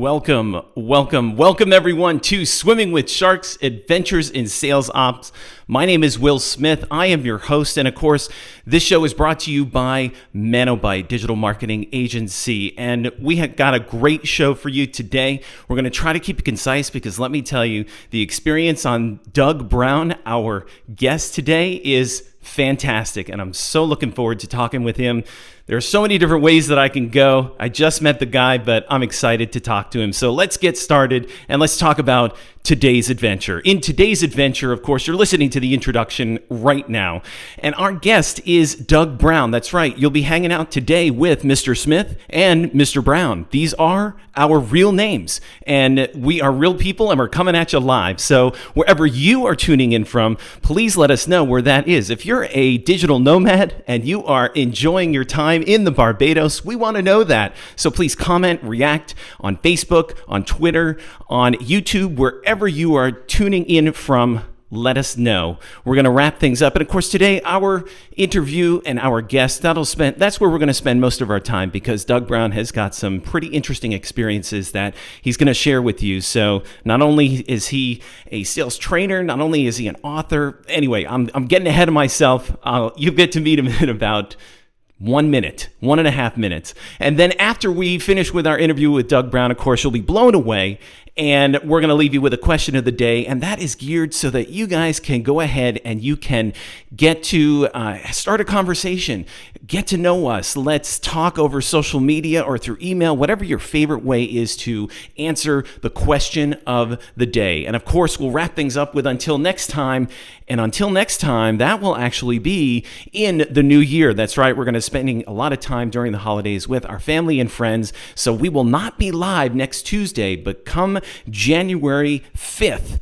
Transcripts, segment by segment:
Welcome everyone to Swimming with Sharks, Adventures in Sales Ops. My name is Will Smith. I am your host, and of course, this show is brought to you by Manobite Digital Marketing Agency, and we have got a great show for you today. We're going to try to keep it concise because let me tell you, the experience on Doug Brown, our guest today, is fantastic, and I'm so looking forward to talking with him. There are so many different ways that I can go. I just met the guy, but I'm excited to talk to him. So let's get started and let's talk about today's adventure. In today's adventure, of course, you're listening to the introduction right now. And our guest is Doug Brown. That's right. You'll be hanging out today with Mr. Smith and Mr. Brown. These are our real names, and we are real people, and we're coming at you live. So wherever you are tuning in from, please let us know where that is. If you're a digital nomad and you are enjoying your time in the Barbados, we want to know that. So please comment, react on Facebook, on Twitter, on YouTube, wherever you are tuning in from. Let us know. We're going to wrap things up. And of course, today, our interview and our guest, that's where we're going to spend most of our time, because Doug Brown has got some pretty interesting experiences that he's going to share with you. So not only is he a sales trainer, not only is he an author. Anyway, I'm getting ahead of myself. You'll get to meet him in about 1 minute, 1.5 minutes. And then after we finish with our interview with Doug Brown, of course, you'll be blown away. And we're going to leave you with a question of the day, and that is geared so that you guys can go ahead and you can get to start a conversation, get to know us. Let's talk over social media or through email, whatever your favorite way is to answer the question of the day. And of course, we'll wrap things up with until next time. And until next time, that will actually be in the new year. That's right. We're going to be spending a lot of time during the holidays with our family and friends. So we will not be live next Tuesday, but come January 5th,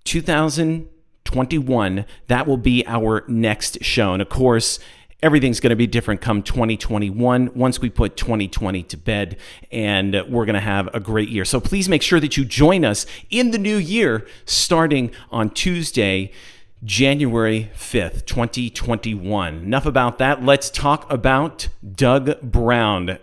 2021, that will be our next show. And of course, everything's going to be different come 2021 once we put 2020 to bed, and we're going to have a great year. So please make sure that you join us in the new year starting on Tuesday, January 5th, 2021. Enough about that. Let's talk about Doug Brown.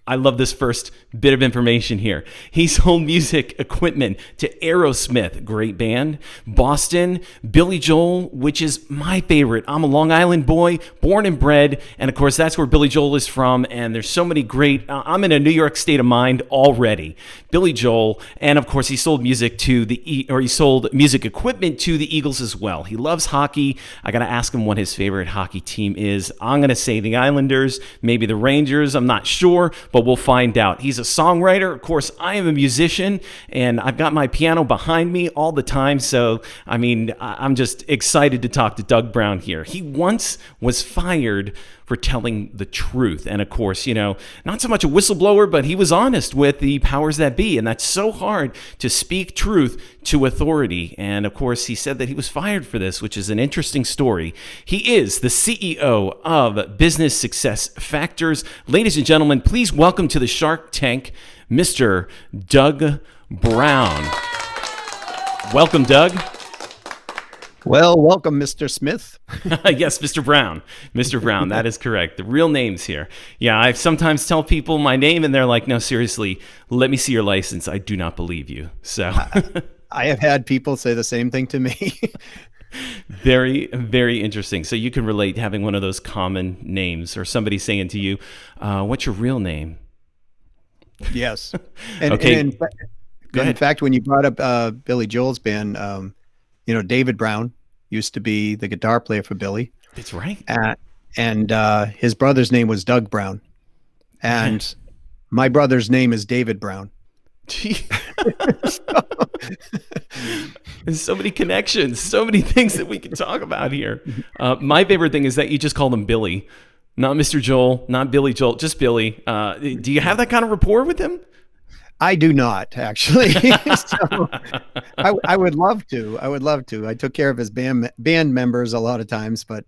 I love this first bit of information here. He sold music equipment to Aerosmith, great band, Boston, Billy Joel, which is my favorite. I'm a Long Island boy, born and bred, and of course that's where Billy Joel is from, and there's so many great, I'm in a New York state of mind already. Billy Joel, and of course he sold music to he sold music equipment to the Eagles as well. He loves hockey. I got to ask him what his favorite hockey team is. I'm going to say the Islanders, maybe the Rangers, I'm not sure, but we'll find out. He's a songwriter. Of course, I am a musician, and I've got my piano behind me all the time. So, I mean, I'm just excited to talk to Doug Brown here. He once was fired for telling the truth. And of course, not so much a whistleblower, but he was honest with the powers that be. And that's so hard to speak truth to authority. And of course, he said that he was fired for this, which is an interesting story. He is the CEO of Business Success Factors. Ladies and gentlemen, please welcome to the Shark Tank, Mr. Doug Brown. Welcome, Doug. Well, welcome, Mr. Smith. Yes, Mr. Brown. Mr. Brown, that is correct. The real name's here. Yeah, I sometimes tell people my name, and they're like, no, seriously, let me see your license. I do not believe you. So I have had people say the same thing to me. Very, very interesting. So you can relate having one of those common names, or somebody saying to you, what's your real name? Yes. And, okay. And in fact, when you brought up Billy Joel's band, David Brown used to be the guitar player for Billy. That's right. And his brother's name was Doug Brown. And my brother's name is David Brown. There's so many connections, so many things that we can talk about here. My favorite thing is that you just call him Billy, not Mr. Joel, not Billy Joel, just Billy. Do you have that kind of rapport with him? I do not, actually. So I would love to. I took care of his band members a lot of times, but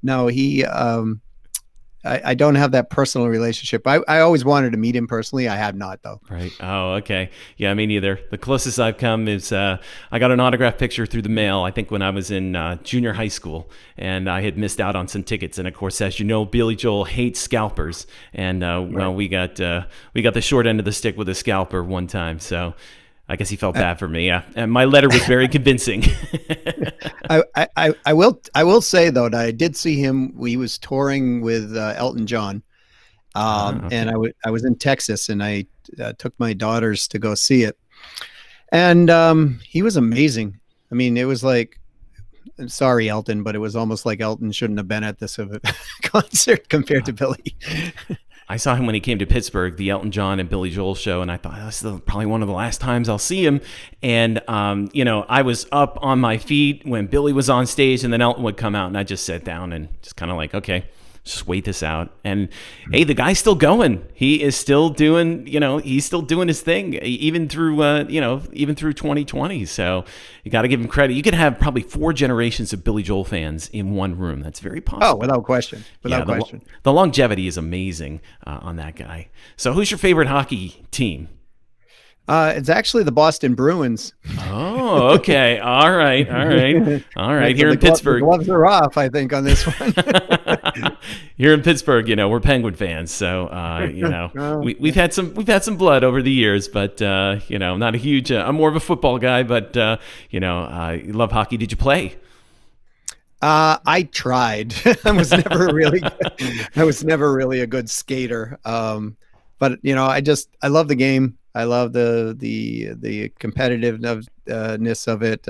no, he I don't have that personal relationship. I always wanted to meet him personally. I have not, though. Right. Oh, okay. Yeah, me neither. The closest I've come is I got an autograph picture through the mail, I think when I was in junior high school, and I had missed out on some tickets. And of course, as you know, Billy Joel hates scalpers. And well, we got the short end of the stick with a scalper one time. So I guess he felt bad for me. And my letter was very convincing. I will say though that I did see him. He was touring with Elton John. Okay. And I was in Texas, and I took my daughters to go see it. And he was amazing. I mean, it was like, sorry, Elton, but it was almost like Elton shouldn't have been at this concert compared to Billy. I saw him when he came to Pittsburgh, the Elton John and Billy Joel show, and I thought this is probably one of the last times I'll see him. And I was up on my feet when Billy was on stage, and then Elton would come out, and I just sat down and just kind of like, okay, just wait this out. And hey, the guy's still going. He is still doing, he's still doing his thing, even through 2020. So you got to give him credit. You could have probably 4 generations of Billy Joel fans in one room. That's very possible. Oh, without question. Without question. The longevity is amazing on that guy. So who's your favorite hockey team? It's actually the Boston Bruins. Oh, okay. All right. Here in Pittsburgh, the gloves are off, I think, on this one. Here in Pittsburgh, we're Penguin fans, so we've had some blood over the years, but not a huge. I'm more of a football guy, but I love hockey. Did you play? I tried. I was never really a good skater. But I love the game. I love the competitiveness of it.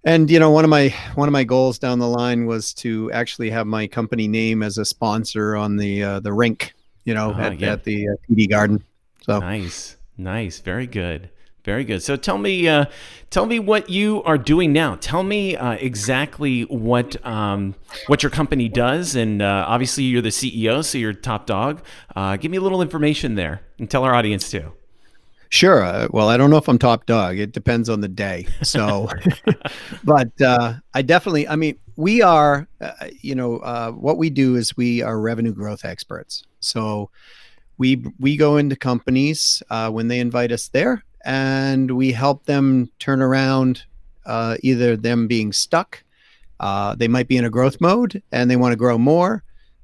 And one of my goals down the line was to actually have my company name as a sponsor on the rink, at the TD Garden. So nice, very good. Very good. So tell me what you are doing now. Tell me exactly what your company does, and obviously you're the CEO, so you're top dog. Give me a little information there, and tell our audience too. Sure. Well, I don't know if I'm top dog. It depends on the day. So, but I definitely. I mean, we are. What we do is we are revenue growth experts. So, we go into companies when they invite us there, and we help them turn around either them being stuck, they might be in a growth mode and they want to grow more,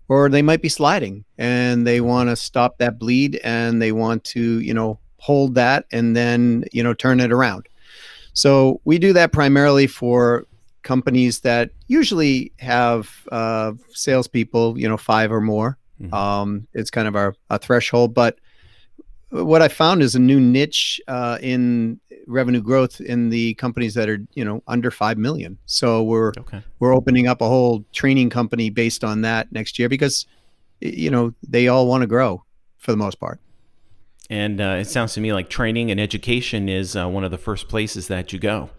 or they might be sliding and they want to stop that bleed and they want to, hold that and then, turn it around. So we do that primarily for companies that usually have salespeople, 5 or more. Mm-hmm. It's kind of our threshold, but what I found is a new niche in revenue growth in the companies that are, under 5 million. So we're opening up a whole training company based on that next year because, they all want to grow for the most part. And it sounds to me like training and education is one of the first places that you go.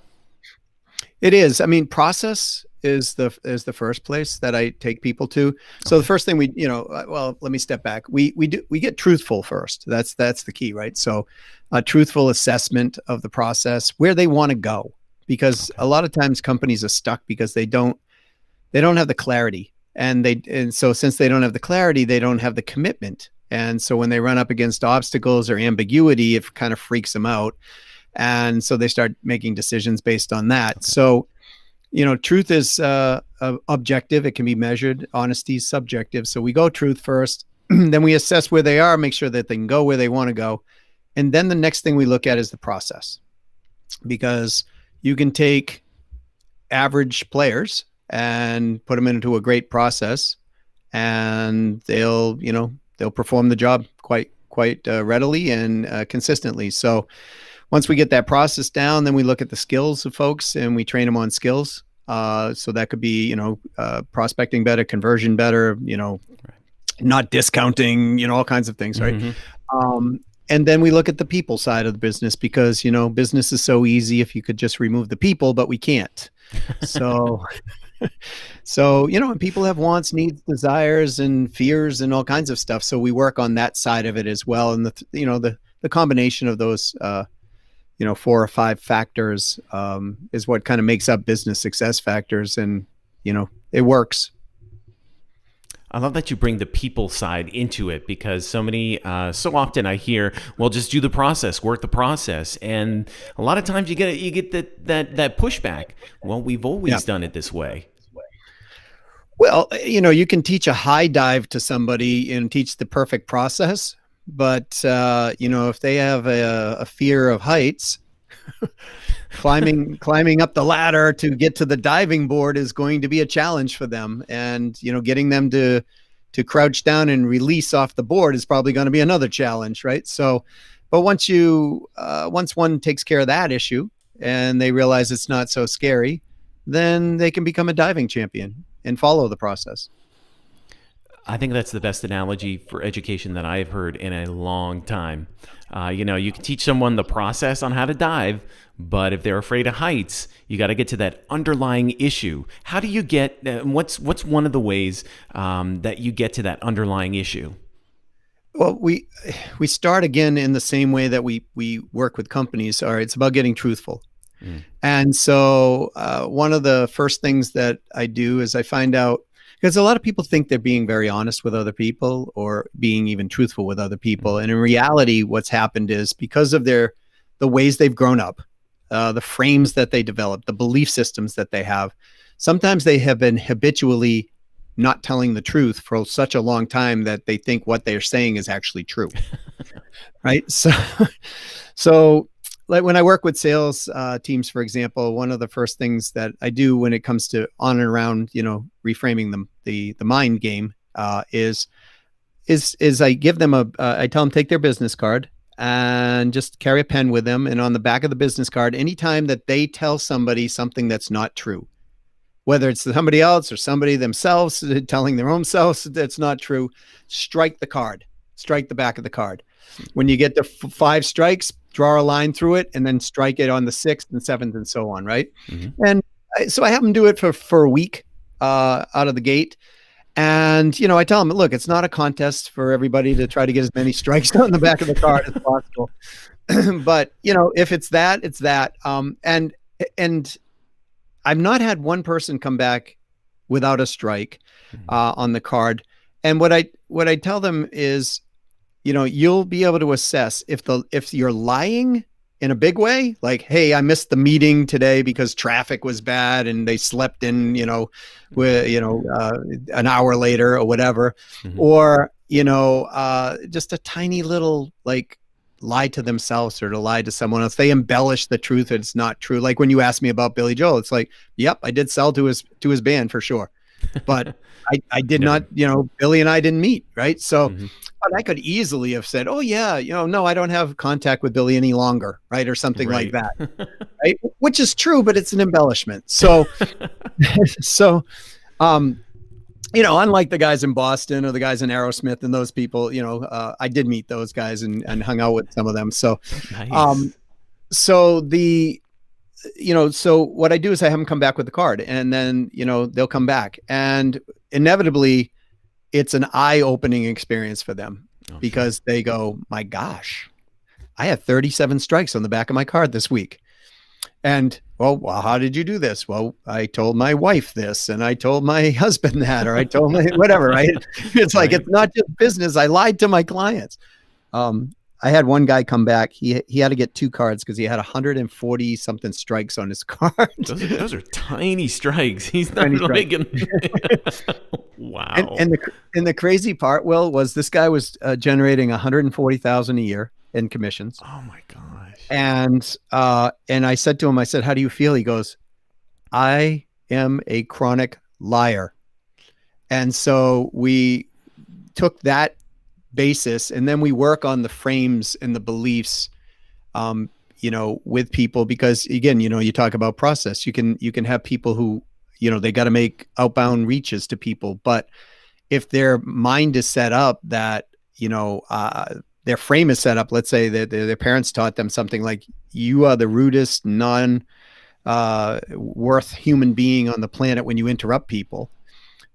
It is. I mean, process is the first place that I take people to. So the first thing let me step back. We get truthful first. That's the key, right? So a truthful assessment of the process, where they want to go, because a lot of times companies are stuck because they don't have the clarity, and so since they don't have the clarity, they don't have the commitment. And so when they run up against obstacles or ambiguity, it kind of freaks them out. And so they start making decisions based on that. Okay. So, truth is objective. It can be measured. Honesty is subjective. So we go truth first. Then we assess where they are, make sure that they can go where they want to go. And then the next thing we look at is the process. Because you can take average players and put them into a great process, and they'll perform the job quite readily and consistently. So once we get that process down, then we look at the skills of folks and we train them on skills. So that could be, prospecting better, conversion better, not discounting, all kinds of things, right? Mm-hmm. And then we look at the people side of the business because, business is so easy if you could just remove the people, but we can't. So, and people have wants, needs, desires, and fears and all kinds of stuff. So we work on that side of it as well. And the combination of those, 4 or 5 factors is what kind of makes up business success factors. And, it works. I love that you bring the people side into it, because so often I hear, well, just do the process, work the process. And a lot of times you get that pushback. Well, we've always done it this way. Well, you can teach a high dive to somebody and teach the perfect process, but if they have a fear of heights, climbing up the ladder to get to the diving board is going to be a challenge for them. And, getting them to crouch down and release off the board is probably going to be another challenge. Right. So, but once one takes care of that issue and they realize it's not so scary, then they can become a diving champion and follow the process. I think that's the best analogy for education that I've heard in a long time. You can teach someone the process on how to dive, but if they're afraid of heights, you got to get to that underlying issue. How do you get? What's one of the ways that you get to that underlying issue? Well, we start again in the same way that we work with companies. It's about getting truthful. And so one of the first things that I do is I find out, because a lot of people think they're being very honest with other people or being even truthful with other people. And in reality, what's happened is because of the ways they've grown up, the frames that they developed, the belief systems that they have, sometimes they have been habitually not telling the truth for such a long time that they think what they're saying is actually true. Right. So like when I work with sales teams, for example, one of the first things that I do when it comes to on and around, reframing the mind game is I give them I tell them take their business card and just carry a pen with them. And on the back of the business card, anytime that they tell somebody something that's not true, whether it's somebody else or somebody themselves telling their own selves that's not true, strike the back of the card. When you get to 5 strikes, draw a line through it and then strike it on the 6th and 7th and so on. Right. Mm-hmm. And so I have them do it for a week out of the gate. And, I tell them, look, it's not a contest for everybody to try to get as many strikes on the back of the card as possible. But, if it's that, it's that. And I've not had one person come back without a strike on the card. And what I tell them is, you'll be able to assess if you're lying in a big way, like, hey, I missed the meeting today because traffic was bad and they slept in, an hour later or whatever, or, just a tiny little like lie to themselves or to lie to someone else. They embellish the truth. It's not true. Like when you asked me about Billy Joel, it's like, yep, I did sell to his band for sure, but I did not, Billy and I didn't meet. Right. So, but I could easily have said, oh yeah, no, I don't have contact with Billy any longer. Right. Or something like that. Right. Which is true, but it's an embellishment. So, unlike the guys in Boston or the guys in Aerosmith and those people, I did meet those guys and hung out with some of them. So, nice. So what I do is I have them come back with the card and then, they'll come back and inevitably it's an eye-opening experience for them because they go, my gosh, I had 37 strikes on the back of my card this week. And well, how did you do this? Well, I told my wife this and I told my husband that, or I told my whatever, right? It's like, it's not just business. I lied to my clients. I had one guy come back. He had to get 2 cards because he had 140 something strikes on his card. Those are tiny strikes. He's not making. Wow. And the crazy part, Will, was this guy was generating 140,000 a year in commissions. Oh my gosh. And I said to him, I said, how do you feel? He goes, I am a chronic liar. And so we took that basis and then we work on the frames and the beliefs, with people, because again, you talk about process, you can have people who, they got to make outbound reaches to people, but if their mind is set up that, their frame is set up, let's say that their parents taught them something like, you are the rudest, worth human being on the planet when you interrupt people,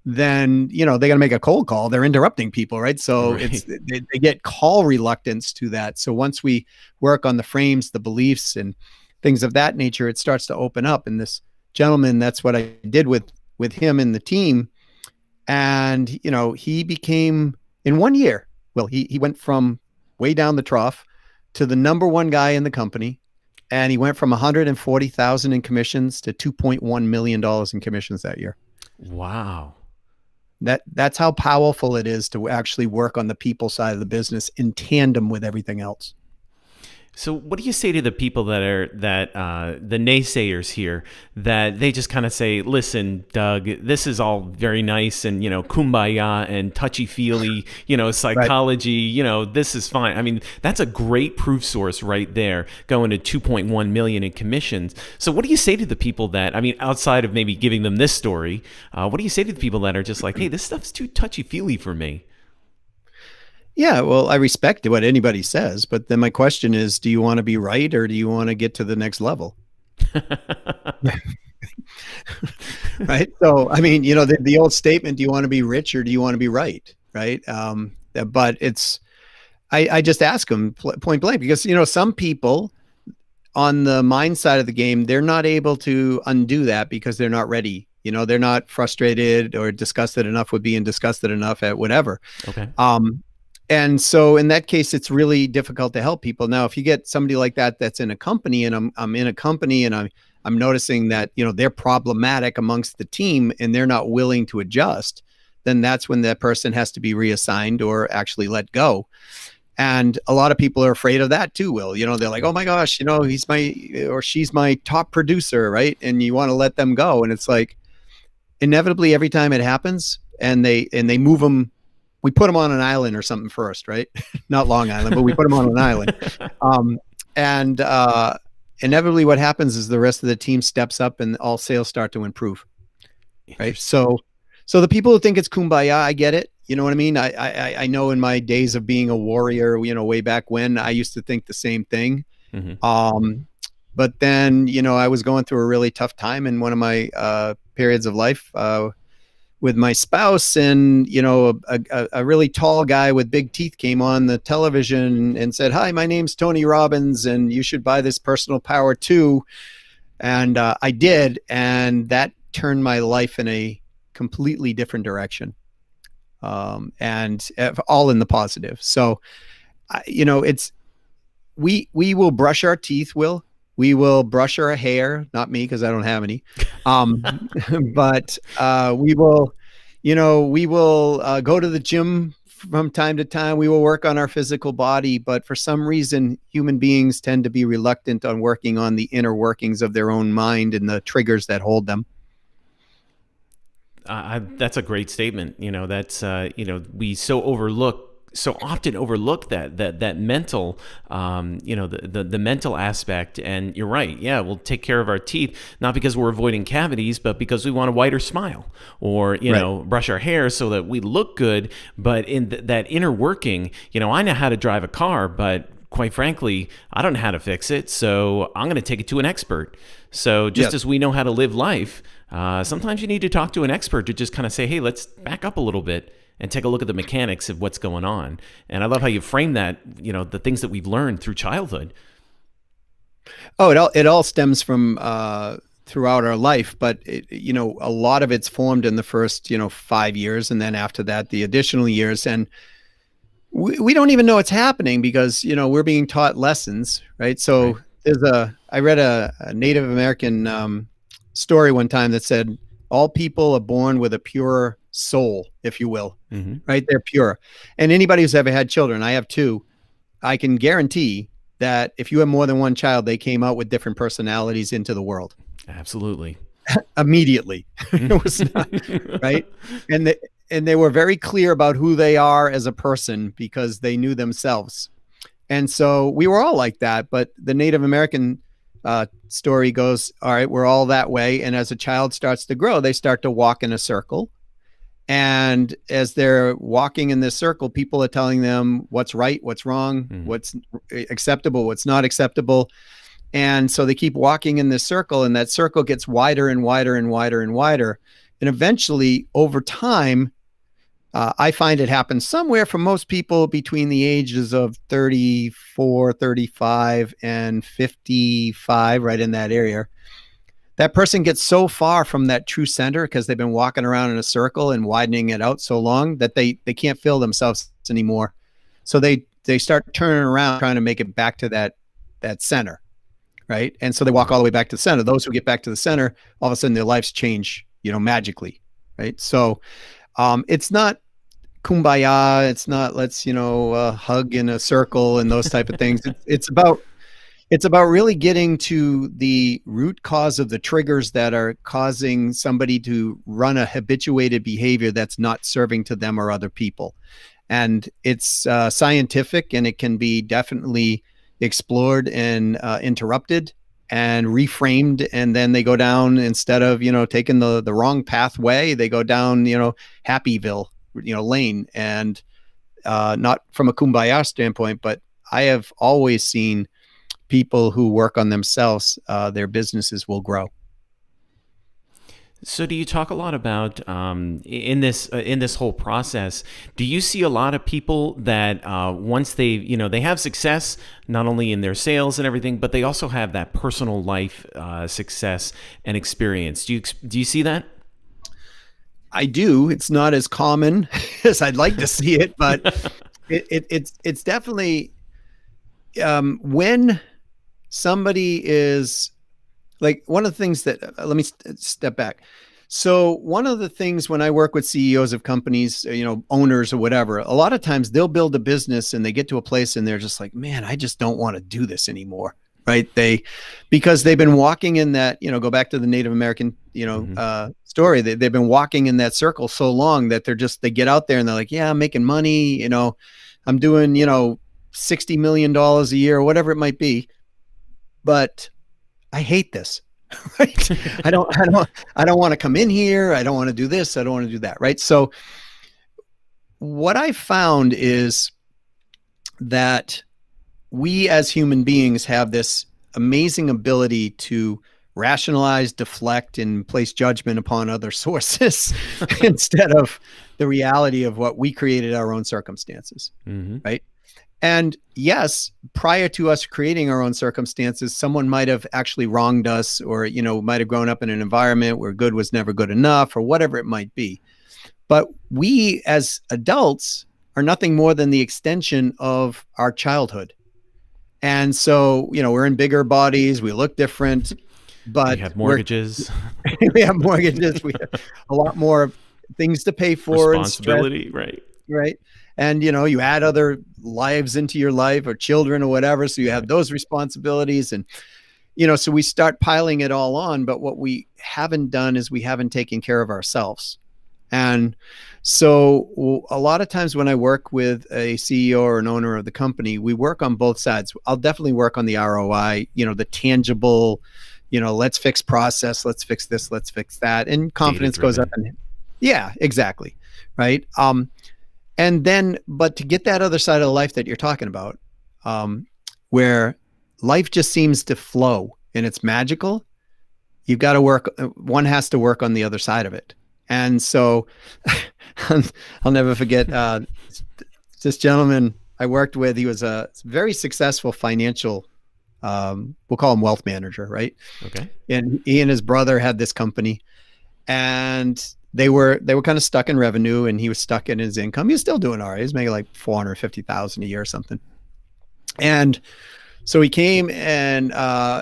then, they got to make a cold call. They're interrupting people, right? So right. They get call reluctance to that. So once we work on the frames, the beliefs and things of that nature, it starts to open up. And this gentleman, that's what I did with him and the team. And, he became in 1 year. Well, he went from way down the trough to the number one guy in the company. And he went from 140,000 in commissions to $2.1 million in commissions that year. Wow. That's how powerful it is to actually work on the people side of the business in tandem with everything else. So what do you say to the people the naysayers here, that they just kind of say, listen, Doug, this is all very nice and, kumbaya and touchy-feely, psychology, right. This is fine. I mean, that's a great proof source right there, going to 2.1 million in commissions. So what do you say to the people that, I mean, outside of maybe giving them this story, what do you say to the people that are just like, hey, this stuff's too touchy-feely for me? Yeah, well, I respect what anybody says, but then my question is, do you want to be right or do you want to get to the next level? Right. So, I mean, the old statement, do you want to be rich or do you want to be right? Right. But I just ask them point blank because, some people on the mind side of the game, they're not able to undo that because they're not ready. They're not frustrated or disgusted enough with being disgusted enough at whatever. Okay. And so in that case, it's really difficult to help people. Now, if you get somebody like that that's in a company, and I'm in a company, and I'm noticing that they're problematic amongst the team, and they're not willing to adjust, then that's when that person has to be reassigned or actually let go. And a lot of people are afraid of that too, Will. They're like, oh my gosh, he's she's my top producer, right? And you want to let them go, and it's like inevitably every time it happens, and they move them. We put them on an island or something first, right? Not Long Island, but we put them on an island. And inevitably what happens is the rest of the team steps up and all sales start to improve, right? So the people who think it's kumbaya, I get it. You know what I mean? I know in my days of being a warrior, way back when, I used to think the same thing. Mm-hmm. But then, I was going through a really tough time in one of my periods of life, with my spouse, and a really tall guy with big teeth came on the television and said, hi, my name's Tony Robbins and you should buy this Personal Power 2. And I did, and that turned my life in a completely different direction, and all in the positive. So it's we will brush our teeth, Will. We will brush our hair, not me, because I don't have any. But we will, go to the gym from time to time. We will work on our physical body. But for some reason, human beings tend to be reluctant on working on the inner workings of their own mind and the triggers that hold them. That's a great statement. We so often overlook that mental, the mental aspect. And you're right. Yeah, we'll take care of our teeth, not because we're avoiding cavities, but because we want a whiter smile, or, brush our hair so that we look good. But in that inner working, I know how to drive a car, but quite frankly, I don't know how to fix it. So I'm going to take it to an expert. So just as we know how to live life, sometimes you need to talk to an expert to just kind of say, hey, let's back up a little bit and take a look at the mechanics of what's going on. And I love how you frame that, the things that we've learned through childhood. Oh, it all stems from throughout our life, but a lot of it's formed in the first 5 years, and then after that, the additional years. And we don't even know it's happening because we're being taught lessons, right? So I read a Native American story one time that said all people are born with a pure soul, if you will, right? They're pure. And anybody who's ever had children, I have 2, I can guarantee that if you have more than one child, they came out with different personalities into the world. Absolutely. Immediately. It was not, right? And they were very clear about who they are as a person because they knew themselves. And so we were all like that. But the Native American story goes, all right, we're all that way. And as a child starts to grow, they start to walk in a circle. And as they're walking in this circle, people are telling them what's right, what's wrong, what's acceptable, what's not acceptable. And so they keep walking in this circle, and that circle gets wider and wider and wider and wider. And eventually, over time, I find it happens somewhere for most people between the ages of 34, 35, and 55, right in that area, that person gets so far from that true center because they've been walking around in a circle and widening it out so long that they can't feel themselves anymore. So they start turning around trying to make it back to that center, right? And so they walk all the way back to the center. Those who get back to the center, all of a sudden their lives change, magically, right? So it's not kumbaya. It's not let's hug in a circle and those type of things. It's about really getting to the root cause of the triggers that are causing somebody to run a habituated behavior that's not serving to them or other people. And it's scientific, and it can be definitely explored and interrupted and reframed. And then they go down, instead of, taking the wrong pathway, they go down, Happyville, lane. And not from a kumbaya standpoint, but I have always seen people who work on themselves, their businesses will grow. So, do you talk a lot about in this whole process? Do you see a lot of people that once they have success, not only in their sales and everything, but they also have that personal life success and experience? Do you see that? I do. It's not as common as I'd like to see it, but it's definitely when somebody is like, one of the things that let me step back. So one of the things when I work with CEOs of companies, owners or whatever, a lot of times they'll build a business and they get to a place and they're just like, man, I just don't want to do this anymore. Right. Because they've been walking in that, go back to the Native American, story. They've been walking in that circle so long that they get out there and they're like, yeah, I'm making money. I'm doing, $60 million a year or whatever it might be. But I hate this. Right. I don't want to come in here. I don't want to do this. I don't want to do that. Right. So what I found is that we as human beings have this amazing ability to rationalize, deflect, and place judgment upon other sources instead of the reality of what we created our own circumstances. Mm-hmm. Right. And yes, prior to us creating our own circumstances, someone might have actually wronged us, or, might have grown up in an environment where good was never good enough, or whatever it might be. But we as adults are nothing more than the extension of our childhood. And so, we're in bigger bodies, we look different, but we have mortgages. We have mortgages. We have a lot more things to pay for. Responsibility, right. Right. And, you add other lives into your life, or children or whatever. So you have those responsibilities. And, so we start piling it all on. But what we haven't done is we haven't taken care of ourselves. And so a lot of times when I work with a CEO or an owner of the company, we work on both sides. I'll definitely work on the ROI, the tangible, let's fix process, let's fix this, let's fix that. And confidence goes up. And yeah, exactly. Right. And then, but to get that other side of life that you're talking about, where life just seems to flow and it's magical, you've got to work, one has to work on the other side of it. And so I'll never forget this gentleman I worked with. He was a very successful financial, we'll call him wealth manager, right? Okay. And he and his brother had this company, and they were kind of stuck in revenue, and he was stuck in his income. He was still doing all right. He was making like $450,000 a year or something. And so he came, and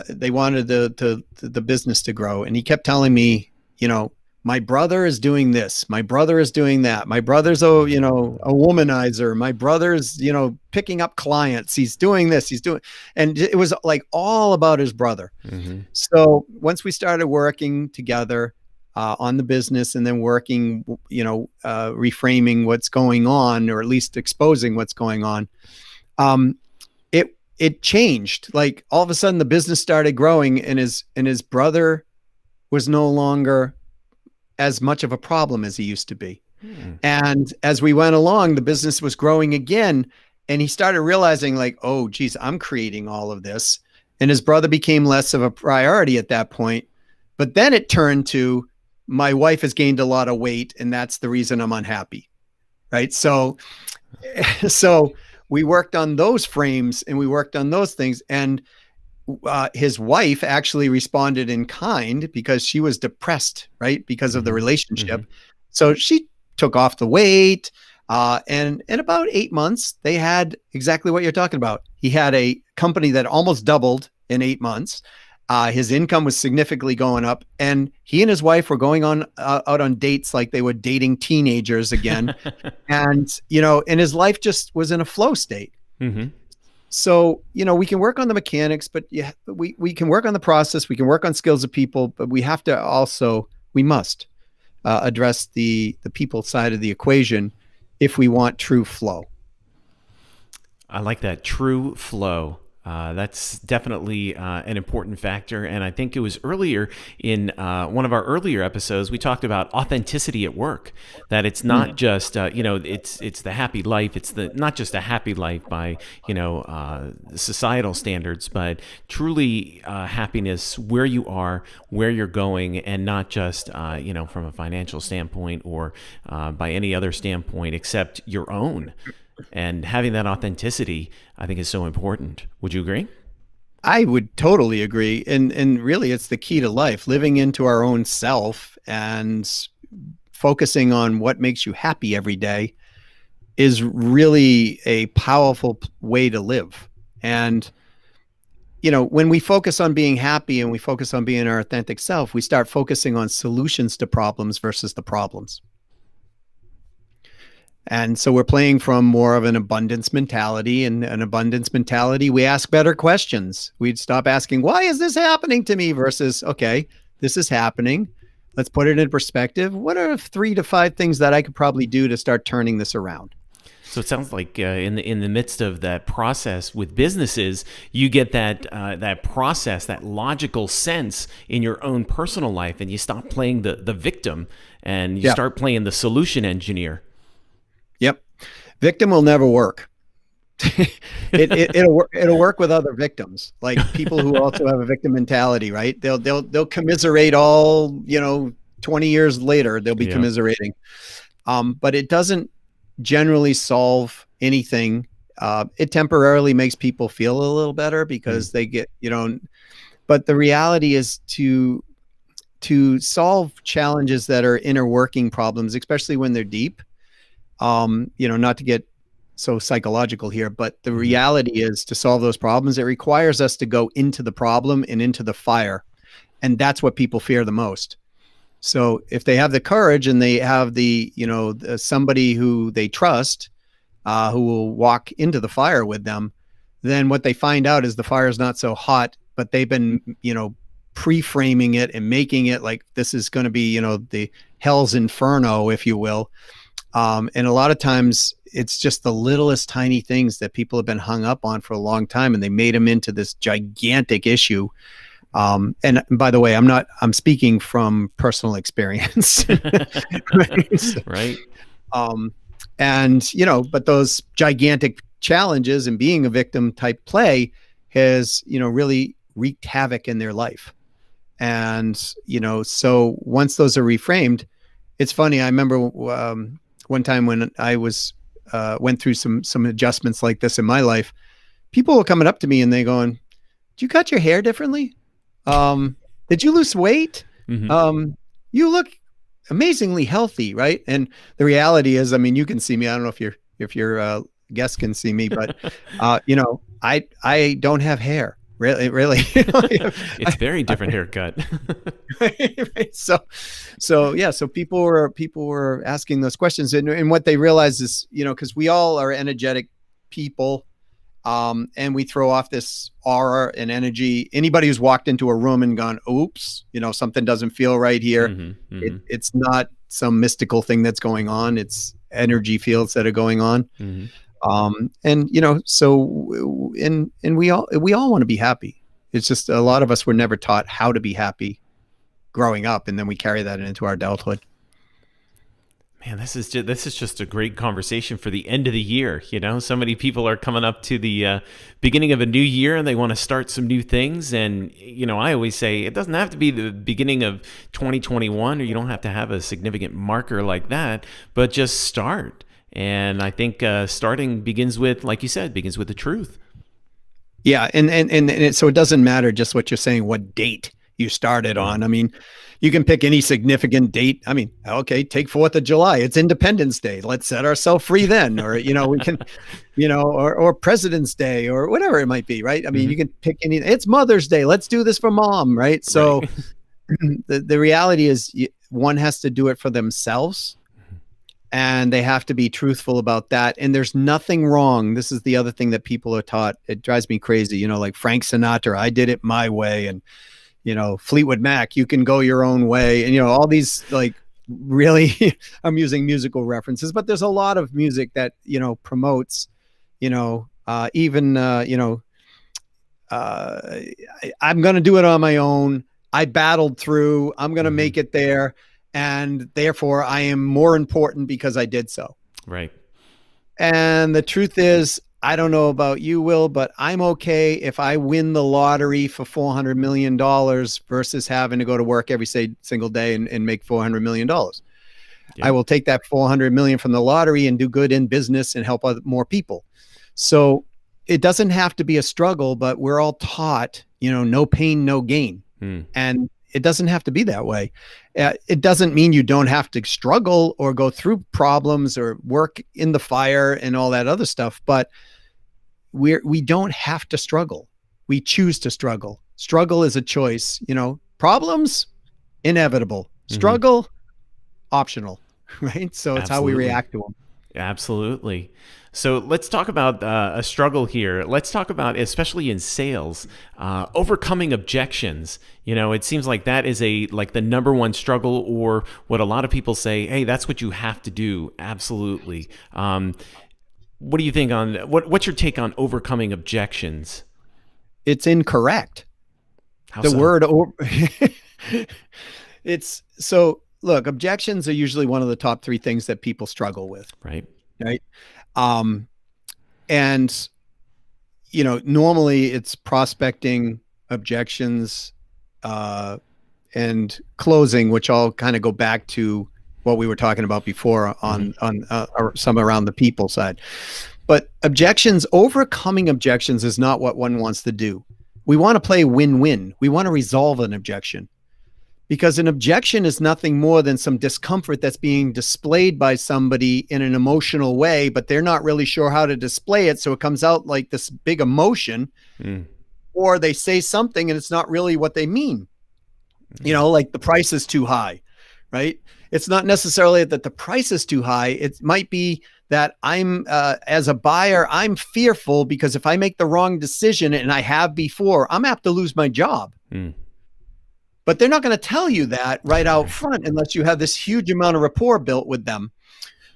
they wanted the business to grow. And he kept telling me, my brother is doing this. My brother is doing that. My brother's a womanizer. My brother's, picking up clients. He's doing this. And it was like all about his brother. Mm-hmm. So once we started working together on the business, and then working, reframing what's going on, or at least exposing what's going on, it changed. Like all of a sudden the business started growing, and his brother was no longer as much of a problem as he used to be. And as we went along, the business was growing again, and he started realizing like, oh, geez, I'm creating all of this. And his brother became less of a priority at that point. But then it turned to, my wife has gained a lot of weight, and that's the reason I'm unhappy. Right. So we worked on those frames, and we worked on those things. And his wife actually responded in kind because she was depressed, right? Because of the relationship. So she took off the weight. And in about 8 months, they had exactly what you're talking about. He had a company that almost doubled in 8 months. His income was significantly going up, and he and his wife were going on out on dates like they were dating teenagers again. And, and his life just was in a flow state. So, we can work on the mechanics, but yeah, we can work on the process. We can work on skills of people, but we must address the people side of the equation if we want true flow. I like that, true flow. That's definitely an important factor. And I think it was earlier in one of our earlier episodes, we talked about authenticity at work, that it's not just, it's the happy life. It's not just a happy life by, societal standards, but truly happiness where you are, where you're going, and not just, from a financial standpoint or by any other standpoint except your own. And having that authenticity, I think, is so important. Would you agree? I would totally agree. And really, it's the key to life, living into our own self and focusing on what makes you happy every day is really a powerful way to live. And, when we focus on being happy and we focus on being our authentic self, we start focusing on solutions to problems versus the problems. And so we're playing from more of an abundance mentality, and an abundance mentality, we ask better questions. We'd stop asking, why is this happening to me? Versus, okay, this is happening. Let's put it in perspective. What are 3 to 5 things that I could probably do to start turning this around? So it sounds like in the midst of that process with businesses, you get that process, that logical sense in your own personal life, and you stop playing the victim and you start playing the solution engineer. Yep. Victim will never work. It'll work with other victims, like people who also have a victim mentality, right? They'll commiserate all, 20 years later, they'll be commiserating. But it doesn't generally solve anything. It temporarily makes people feel a little better because they get, but the reality is to solve challenges that are inner working problems, especially when they're deep. Not to get so psychological here, but the reality is to solve those problems, it requires us to go into the problem and into the fire. And that's what people fear the most. So if they have the courage and they have somebody who they trust, who will walk into the fire with them, then what they find out is the fire is not so hot, but they've been, pre-framing it and making it like this is going to be, the hell's inferno, if you will. And a lot of times it's just the littlest tiny things that people have been hung up on for a long time, and they made them into this gigantic issue. And by the way, I'm speaking from personal experience. Right. But those gigantic challenges and being a victim type play has, really wreaked havoc in their life. And, so once those are reframed, it's funny. I remember, one time when I went through some adjustments like this in my life, people were coming up to me and they going, "Did you cut your hair differently? Did you lose weight? You look amazingly healthy, right?" And the reality is, you can see me. I don't know if your guests can see me, but I don't have hair. Really. It's very different haircut. Right. So people were asking those questions, and what they realize is, because we all are energetic people, and we throw off this aura and energy. Anybody who's walked into a room and gone, "Oops, something doesn't feel right here." It's not some mystical thing that's going on. It's energy fields that are going on. And we all want to be happy. It's just a lot of us were never taught how to be happy growing up, and then we carry that into our adulthood. Man, this is just a great conversation for the end of the year. So many people are coming up to the beginning of a new year and they want to start some new things. And, I always say it doesn't have to be the beginning of 2021, or you don't have to have a significant marker like that, but just start. And I think starting begins with, like you said, begins with the truth. Yeah, so it doesn't matter just what you're saying, what date you started on. I mean, you can pick any significant date. I mean, okay, take 4th of July. It's Independence Day. Let's set ourselves free then. Or, we can, or President's Day or whatever it might be, right? I mean, you can pick any, it's Mother's Day. Let's do this for mom, right? So the reality is one has to do it for themselves. And they have to be truthful about that. And there's nothing wrong. This is the other thing that people are taught. It drives me crazy. Like Frank Sinatra, I did it my way. And, Fleetwood Mac, you can go your own way. And, all these like really, I'm using musical references, but there's a lot of music that, promotes, I'm going to do it on my own. I battled through, I'm going to make it there. And therefore I am more important because I did so. Right. And the truth is, I don't know about you, Will, but I'm okay if I win the lottery for $400 million versus having to go to work every single day and make $400 million. Yeah. I will take that $400 million from the lottery and do good in business and help more people. So it doesn't have to be a struggle, but we're all taught, no pain, no gain. And it doesn't have to be that way. It doesn't mean you don't have to struggle or go through problems or work in the fire and all that other stuff. But we don't have to struggle. We choose to struggle. Struggle is a choice. Problems, inevitable. Struggle, optional. Right? So it's how we react to them. Absolutely. So let's talk about a struggle here. Let's talk about, especially in sales, overcoming objections. It seems like that is like the number one struggle, or what a lot of people say, hey, that's what you have to do. Absolutely. What do you think on what's your take on overcoming objections? It's incorrect. How the so? word it's so look, objections are usually one of the top 3 things that people struggle with. Right. And normally it's prospecting, objections, and closing, which all kind of go back to what we were talking about before on some around the people side. But overcoming objections is not what one wants to do. We want to play win-win. We want to resolve an objection. Because an objection is nothing more than some discomfort that's being displayed by somebody in an emotional way, but they're not really sure how to display it. So it comes out like this big emotion, or they say something and it's not really what they mean. Like the price is too high, right? It's not necessarily that the price is too high. It might be that I'm, as a buyer, I'm fearful because if I make the wrong decision, and I have before, I'm apt to lose my job. But they're not going to tell you that right out front unless you have this huge amount of rapport built with them.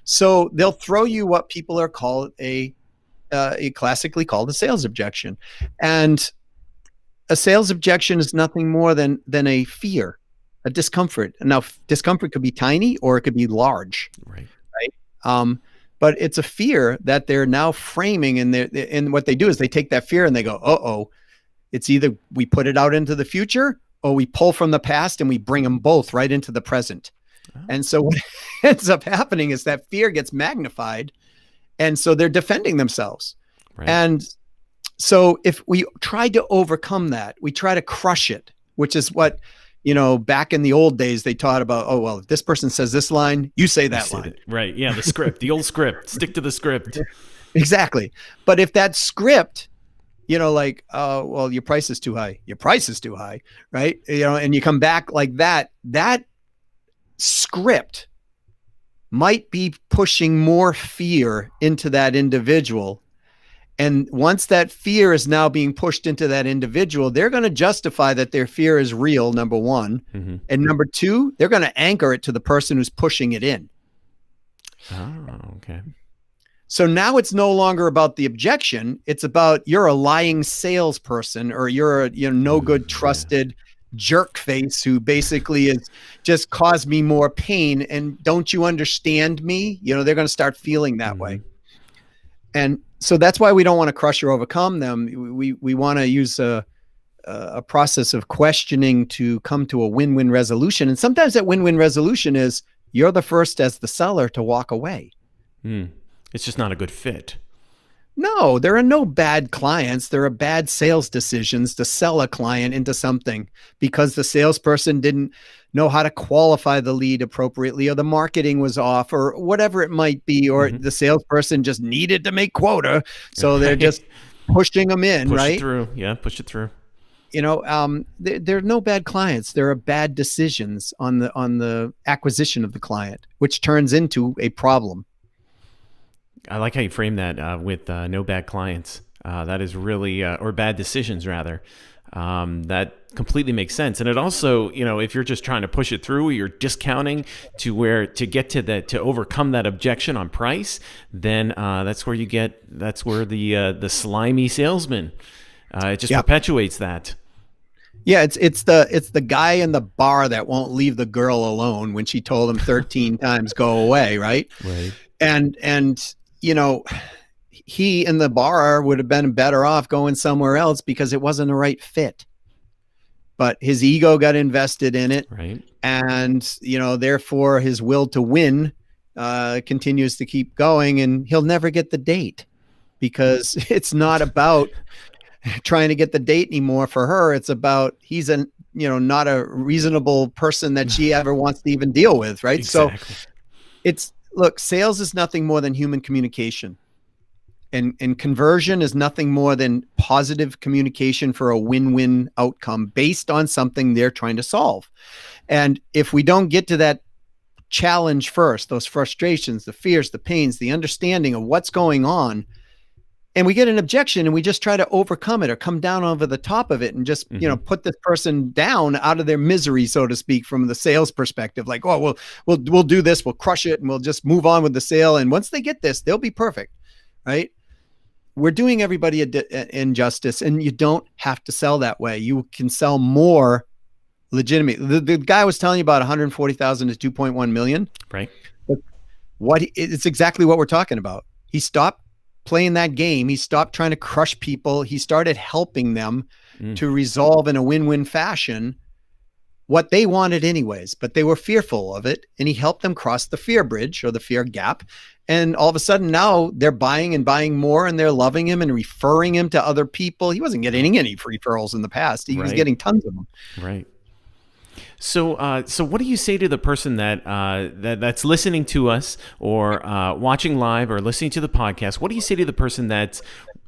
So they'll throw you what people are called classically called a sales objection. And a sales objection is nothing more than a fear, a discomfort. Now, discomfort could be tiny or it could be large. Right. But it's a fear that they're now framing, and what they do is they take that fear and they go, uh-oh, it's either we put it out into the future or we pull from the past and we bring them both right into the present. Oh. And so what ends up happening is that fear gets magnified. And so they're defending themselves. Right. And so if we try to overcome that, we try to crush it, which is what, back in the old days, they taught about, oh, well, if this person says this line, you say that line. Right. Yeah. The script, the old script, stick to the script. Exactly. But if that script, well, your price is too high. Your price is too high, right? And you come back like that, that script might be pushing more fear into that individual. And once that fear is now being pushed into that individual, they're going to justify that their fear is real, number one. And number two, they're going to anchor it to the person who's pushing it in. Oh, okay. So now it's no longer about the objection. It's about you're a lying salesperson, or you're a no good trusted jerk face who basically is just caused me more pain. And don't you understand me? They're going to start feeling that way. And so that's why we don't want to crush or overcome them. We want to use a process of questioning to come to a win-win resolution. And sometimes that win-win resolution is you're the first as the seller to walk away. It's just not a good fit. No, there are no bad clients. There are bad sales decisions to sell a client into something because the salesperson didn't know how to qualify the lead appropriately, or the marketing was off, or whatever it might be, or Mhm. the salesperson just needed to make quota. So they're Right. just pushing them in, Push it right? through. Yeah, push it through. There are no bad clients. There are bad decisions on the acquisition of the client, which turns into a problem. I like how you frame that with no bad clients. That is really, or bad decisions rather. That completely makes sense. And it also, if you're just trying to push it through, you're discounting to get to that, to overcome that objection on price, then that's where the slimy salesman. It just Yeah. perpetuates that. Yeah, it's the guy in the bar that won't leave the girl alone when she told him 13 times go away, right? Right. And you know, he in the bar would have been better off going somewhere else because it wasn't the right fit. But his ego got invested in it, Right. and therefore his will to win continues to keep going, and he'll never get the date because it's not about trying to get the date anymore for her. It's about he's not a reasonable person that she ever wants to even deal with, right? Exactly. So look, sales is nothing more than human communication. And conversion is nothing more than positive communication for a win-win outcome based on something they're trying to solve. And if we don't get to that challenge first, those frustrations, the fears, the pains, the understanding of what's going on, and we get an objection and we just try to overcome it or come down over the top of it and just, put this person down out of their misery, so to speak, from the sales perspective, like, oh, we'll do this, we'll crush it, and we'll just move on with the sale. And once they get this, they'll be perfect, right? We're doing everybody an injustice, and you don't have to sell that way. You can sell more legitimate. The guy was telling you about 140,000 to 2.1 million. Right. It's exactly what we're talking about. He stopped playing that game. He stopped trying to crush people. He started helping them to resolve in a win-win fashion what they wanted anyways, but they were fearful of it. And he helped them cross the fear bridge or the fear gap. And all of a sudden now they're buying and buying more, and they're loving him and referring him to other people. He wasn't getting any free referrals in the past. He was getting tons of them. Right. So, so what do you say to the person that's listening to us, or watching live, or listening to the podcast? What do you say to the person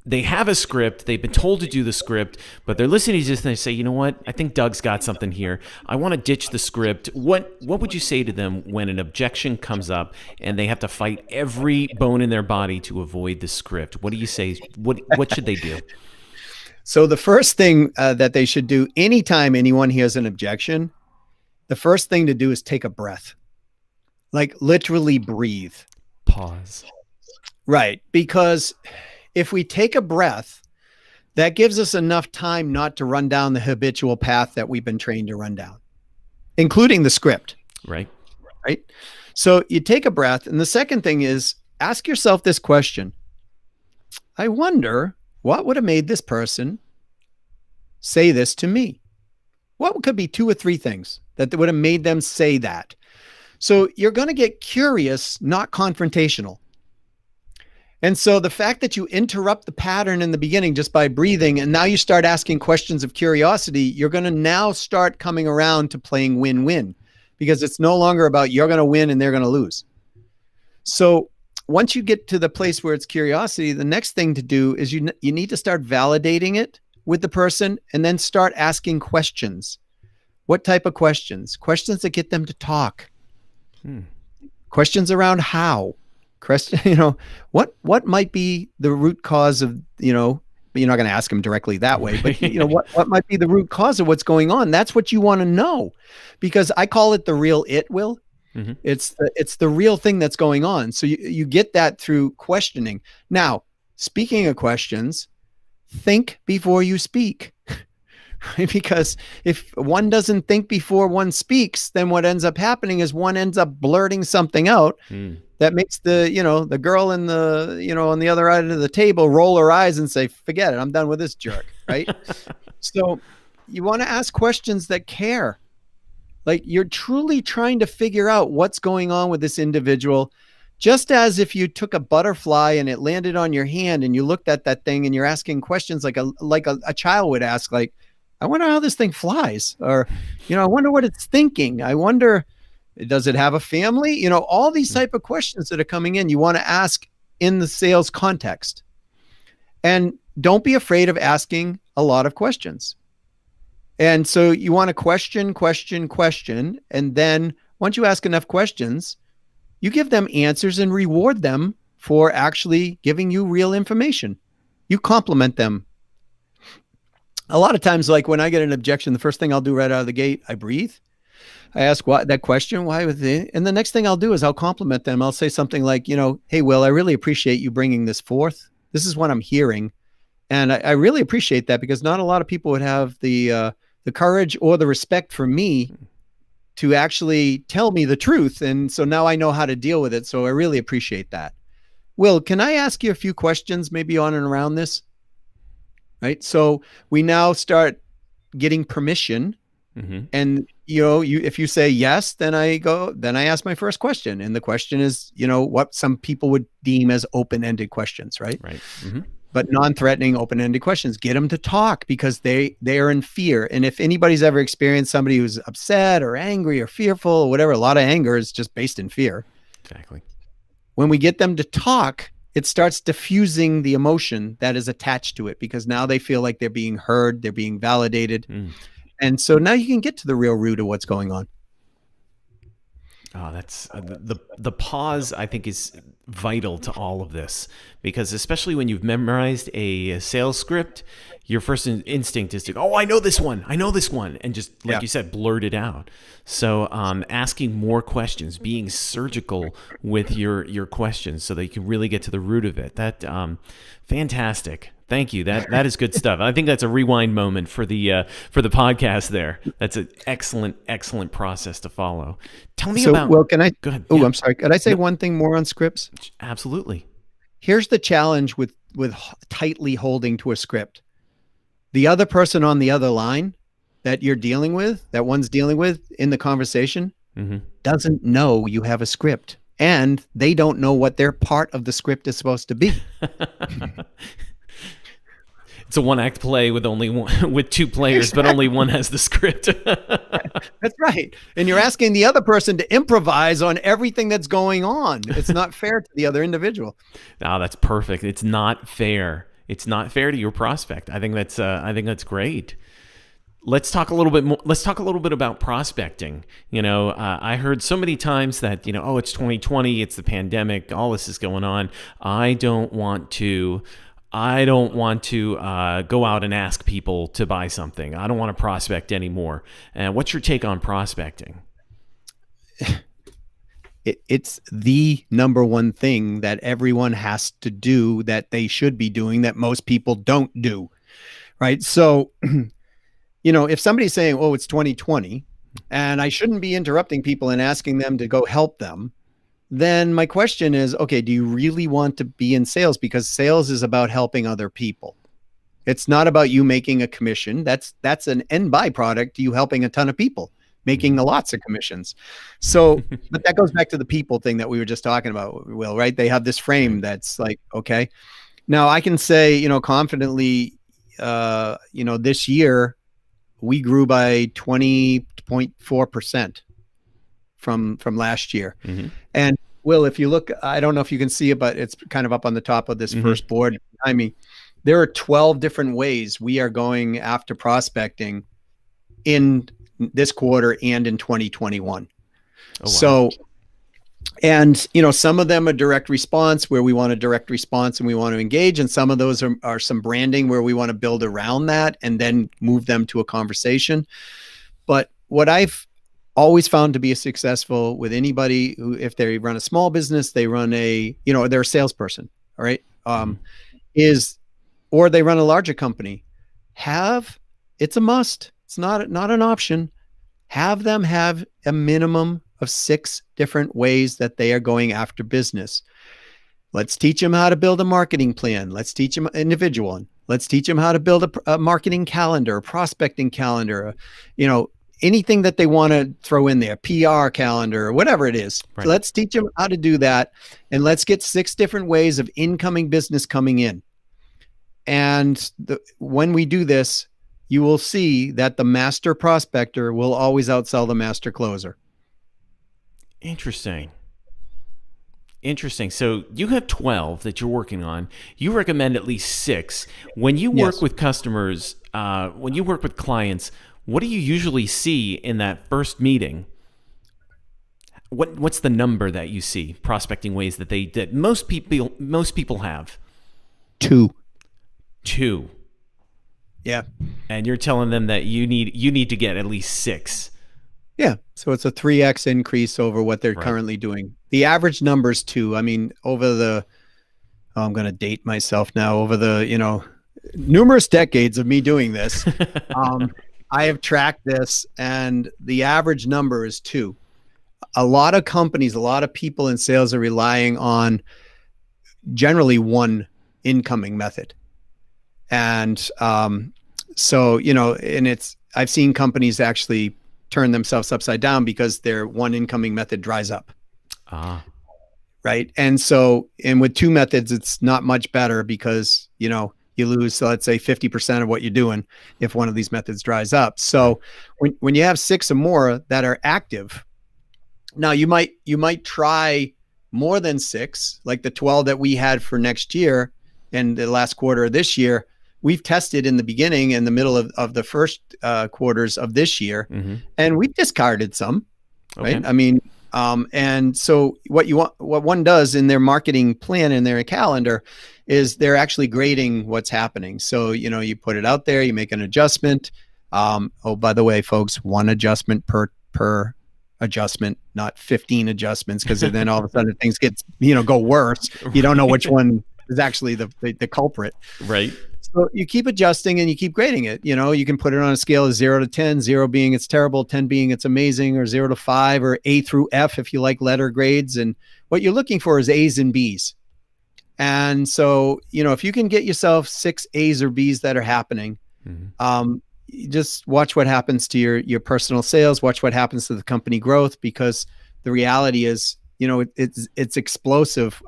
they have a script, they've been told to do the script, but they're listening to this and they say, you know what, I think Doug's got something here. I want to ditch the script. What would you say to them when an objection comes up and they have to fight every bone in their body to avoid the script? What do you say? What should they do? So the first thing that they should do anytime anyone hears an objection, the first thing to do is take a breath, like literally breathe. Pause. Right. Because if we take a breath, that gives us enough time not to run down the habitual path that we've been trained to run down, including the script. Right. Right. So you take a breath. And the second thing is ask yourself this question. I wonder what would have made this person say this to me? What could be 2 or 3 things that would have made them say that? So you're going to get curious, not confrontational. And so the fact that you interrupt the pattern in the beginning just by breathing, and now you start asking questions of curiosity, you're going to now start coming around to playing win-win, because it's no longer about you're going to win and they're going to lose. So once you get to the place where it's curiosity, the next thing to do is you need to start validating it with the person, and then start asking questions. What type of questions? Questions that get them to talk. Questions around how. What might be the root cause of, but you're not going to ask them directly that way, but what might be the root cause of what's going on? That's what you want to know, because I call it the real Will. Mm-hmm. It's the real thing that's going on. So you get that through questioning. Now, speaking of questions, think before you speak. Because if one doesn't think before one speaks, then what ends up happening is one ends up blurting something out that makes the girl in the, on the other side of the table roll her eyes and say, forget it, I'm done with this jerk. Right. So you want to ask questions that care. Like you're truly trying to figure out what's going on with this individual Just as if you took a butterfly and it landed on your hand and you looked at that thing and you're asking questions like a child would ask, like, I wonder how this thing flies, or, I wonder what it's thinking. I wonder, does it have a family? All these type of questions that are coming in, you want to ask in the sales context. And don't be afraid of asking a lot of questions. And so you want to question. And then once you ask enough questions, you give them answers and reward them for actually giving you real information. You compliment them. A lot of times, like when I get an objection, the first thing I'll do right out of the gate, I breathe. I ask that question, why with it? And the next thing I'll do is I'll compliment them. I'll say something like, hey, Will, I really appreciate you bringing this forth. This is what I'm hearing. And I really appreciate that, because not a lot of people would have the courage or the respect for me to actually tell me the truth. And so now I know how to deal with it. So I really appreciate that. Will, can I ask you a few questions maybe on and around this? Right. So we now start getting permission. Mm-hmm. And, if you say yes, then I ask my first question. And the question is, what some people would deem as open-ended questions, right? Right. Mm-hmm. But non-threatening, open-ended questions. Get them to talk, because they are in fear. And if anybody's ever experienced somebody who's upset or angry or fearful or whatever, a lot of anger is just based in fear. Exactly. When we get them to talk, it starts diffusing the emotion that is attached to it, because now they feel like they're being heard, they're being validated. And so now you can get to the real root of what's going on. Oh, that's the pause, I think, is vital to all of this, because especially when you've memorized a sales script, your first instinct is to, I know this one, and just, like you said, blurt it out. So asking more questions, being surgical with your questions so that you can really get to the root of it. That fantastic. Thank you. That is good stuff. I think that's a rewind moment for the podcast there. That's an excellent process to follow. Tell me about. Well, can I? Go ahead. Oh, yeah. I'm sorry. Could I say one thing more on scripts? Absolutely. Here's the challenge with tightly holding to a script. The other person on the other line that you're dealing with, that one's dealing with in the conversation, doesn't know you have a script, and they don't know what their part of the script is supposed to be. It's a one-act play with with two players, but only one has the script. That's right. And you're asking the other person to improvise on everything that's going on. It's not fair to the other individual. Oh, that's perfect. It's not fair. It's not fair to your prospect. I think that's great. Let's talk a little bit more. Let's talk a little bit about prospecting. I heard so many times that, it's 2020, it's the pandemic, all this is going on. I don't want to go out and ask people to buy something. I don't want to prospect anymore. What's your take on prospecting? It's the number one thing that everyone has to do, that they should be doing, that most people don't do. Right. So, if somebody's saying, it's 2020 and I shouldn't be interrupting people and asking them to go help them, then my question is, okay, do you really want to be in sales? Because sales is about helping other people. It's not about you making a commission. That's an end byproduct, you helping a ton of people, making lots of commissions. So, but that goes back to the people thing that we were just talking about, Will, right? They have this frame that's like, okay, now I can say, confidently, this year we grew by 20.4%. From last year. And Will, if you look, I don't know if you can see it, but it's kind of up on the top of this first board behind me. There are 12 different ways we are going after prospecting in this quarter and in 2021. Oh, wow. So, and some of them are direct response, where we want a direct response and we want to engage. And some of those are some branding where we want to build around that and then move them to a conversation. But what I've always found to be successful with anybody who, if they run a small business, they run they're a salesperson, all right, or they run a larger company, it's a must. It's not an option. Have them have a minimum of 6 different ways that they are going after business. Let's teach them how to build a marketing plan. Let's teach them individual one. Let's teach them how to build a marketing calendar, a prospecting calendar, anything that they want to throw in there, PR calendar, or whatever it is. Right. So let's teach them how to do that. And let's get 6 different ways of incoming business coming in. And when we do this, you will see that the master prospector will always outsell the master closer. Interesting. So you have 12 that you're working on. You recommend at least 6. When you work Yes. with customers, when you work with clients, what do you usually see in that first meeting? What's the number that you see prospecting ways that most people have? 2. 2. Yeah. And you're telling them that you need to get at least 6. Yeah. So it's a 3x increase over what they're Right. currently doing. The average number is 2. I mean, I'm going to date myself now, over the, numerous decades of me doing this. I have tracked this, and the average number is 2. A lot of companies, a lot of people in sales are relying on generally one incoming method. And so, I've seen companies actually turn themselves upside down because their one incoming method dries up. Right. And with 2 methods, it's not much better because, you lose, so let's say 50% of what you're doing if one of these methods dries up. So when you have 6 or more that are active, now you might try more than 6, like the 12 that we had for next year and the last quarter of this year. We've tested in the beginning and the middle of the first quarters of this year, and we've discarded some, right? Okay. I mean, and so what one does in their marketing plan, in their calendar, is they're actually grading what's happening. So, you put it out there, you make an adjustment. Oh, by the way, folks, 1 adjustment per adjustment, not 15 adjustments, because then all of a sudden things get, go worse. You don't know which one is actually the culprit. Right. So you keep adjusting and you keep grading it. You can put it on a scale of 0 to 10, 0 being it's terrible, 10 being it's amazing, or 0 to 5, or A through F if you like letter grades. And what you're looking for is A's and B's. And so, if you can get yourself 6 A's or B's that are happening, you just watch what happens to your personal sales, watch what happens to the company growth, because the reality is, it's explosive.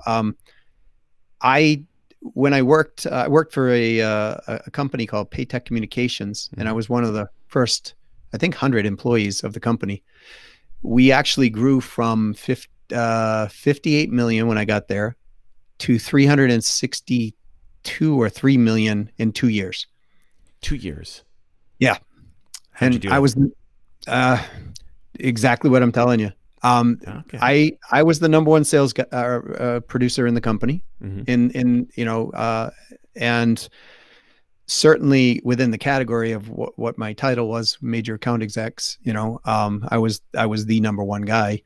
When I worked for a company called Paytech Communications, and I was one of the first, I think, 100 employees of the company. We actually grew from 58 million when I got there to 362 or 3 million in 2 years. 2 years. Yeah. How'd you do I it? was exactly what I'm telling you. Okay. I was the number 1 sales producer in the company, and certainly within the category of what my title was, major account execs. I was the number 1 guy.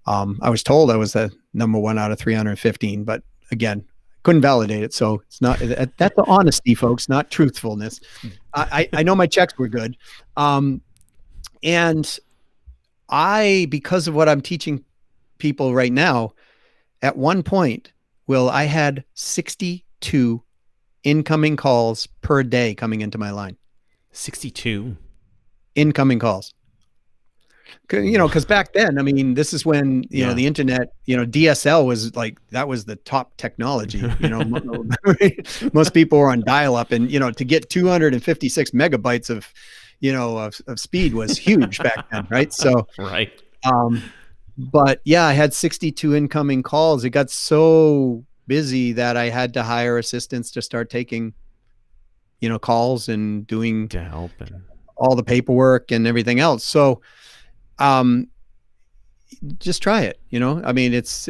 I was told I was the number 1 out of 315, but again, couldn't validate it. So it's not, that's the honesty, folks, not truthfulness. I know my checks were good. And because of what I'm teaching people right now, at one point, I had 62 incoming calls per day coming into my line. 62 incoming calls. Because back then, I mean, this is when, the internet, DSL was like, that was the top technology. Most people were on dial-up, and, to get 256 megabytes of speed was huge back then. Right. So, right. But yeah, I had 62 incoming calls. It got so busy that I had to hire assistants to start taking, calls and doing To help and all the paperwork and everything else. So, just try it. I mean, it's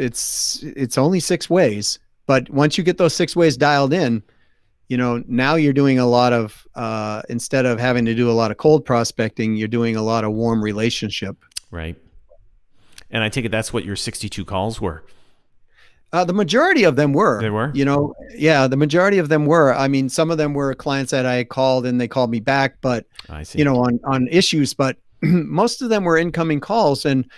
only 6 ways, but once you get those 6 ways dialed in, now you're doing a lot of, instead of having to do a lot of cold prospecting, you're doing a lot of warm relationship. right. And I take it that's what your 62 calls were. The majority of them were. They were? The majority of them were. I mean, some of them were clients that I called and they called me back, but I see. on issues, but most of them were incoming calls. And,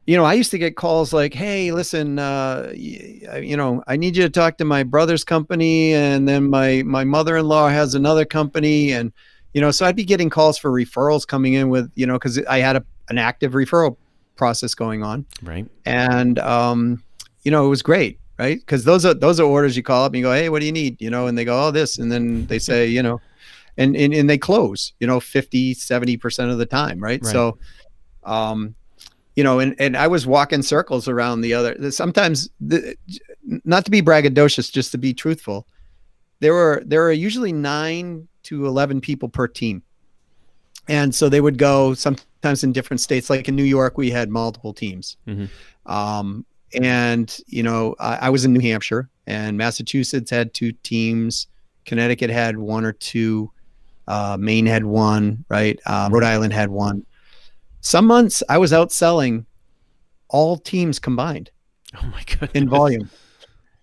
I used to get calls like, hey, listen, I need you to talk to my brother's company. And then my mother-in-law has another company. And, So I'd be getting calls for referrals coming in with, because I had an active referral process going on. Right. And, it was great, right? Because those are orders you call up and you go, hey, what do you need? And they go, oh, this. And then they say, and they close, 50, 70% of the time. Right. So, and I was walking circles around sometimes not to be braggadocious, just to be truthful. There are usually 9 to 11 people per team. And so they would go sometimes in different states, like in New York, we had multiple teams. Mm-hmm. And, I was in New Hampshire, and Massachusetts had 2 teams. Connecticut had 1 or 2. Maine had 1, right? Rhode Island had 1. Some months I was out selling all teams combined. Oh my goodness. In volume.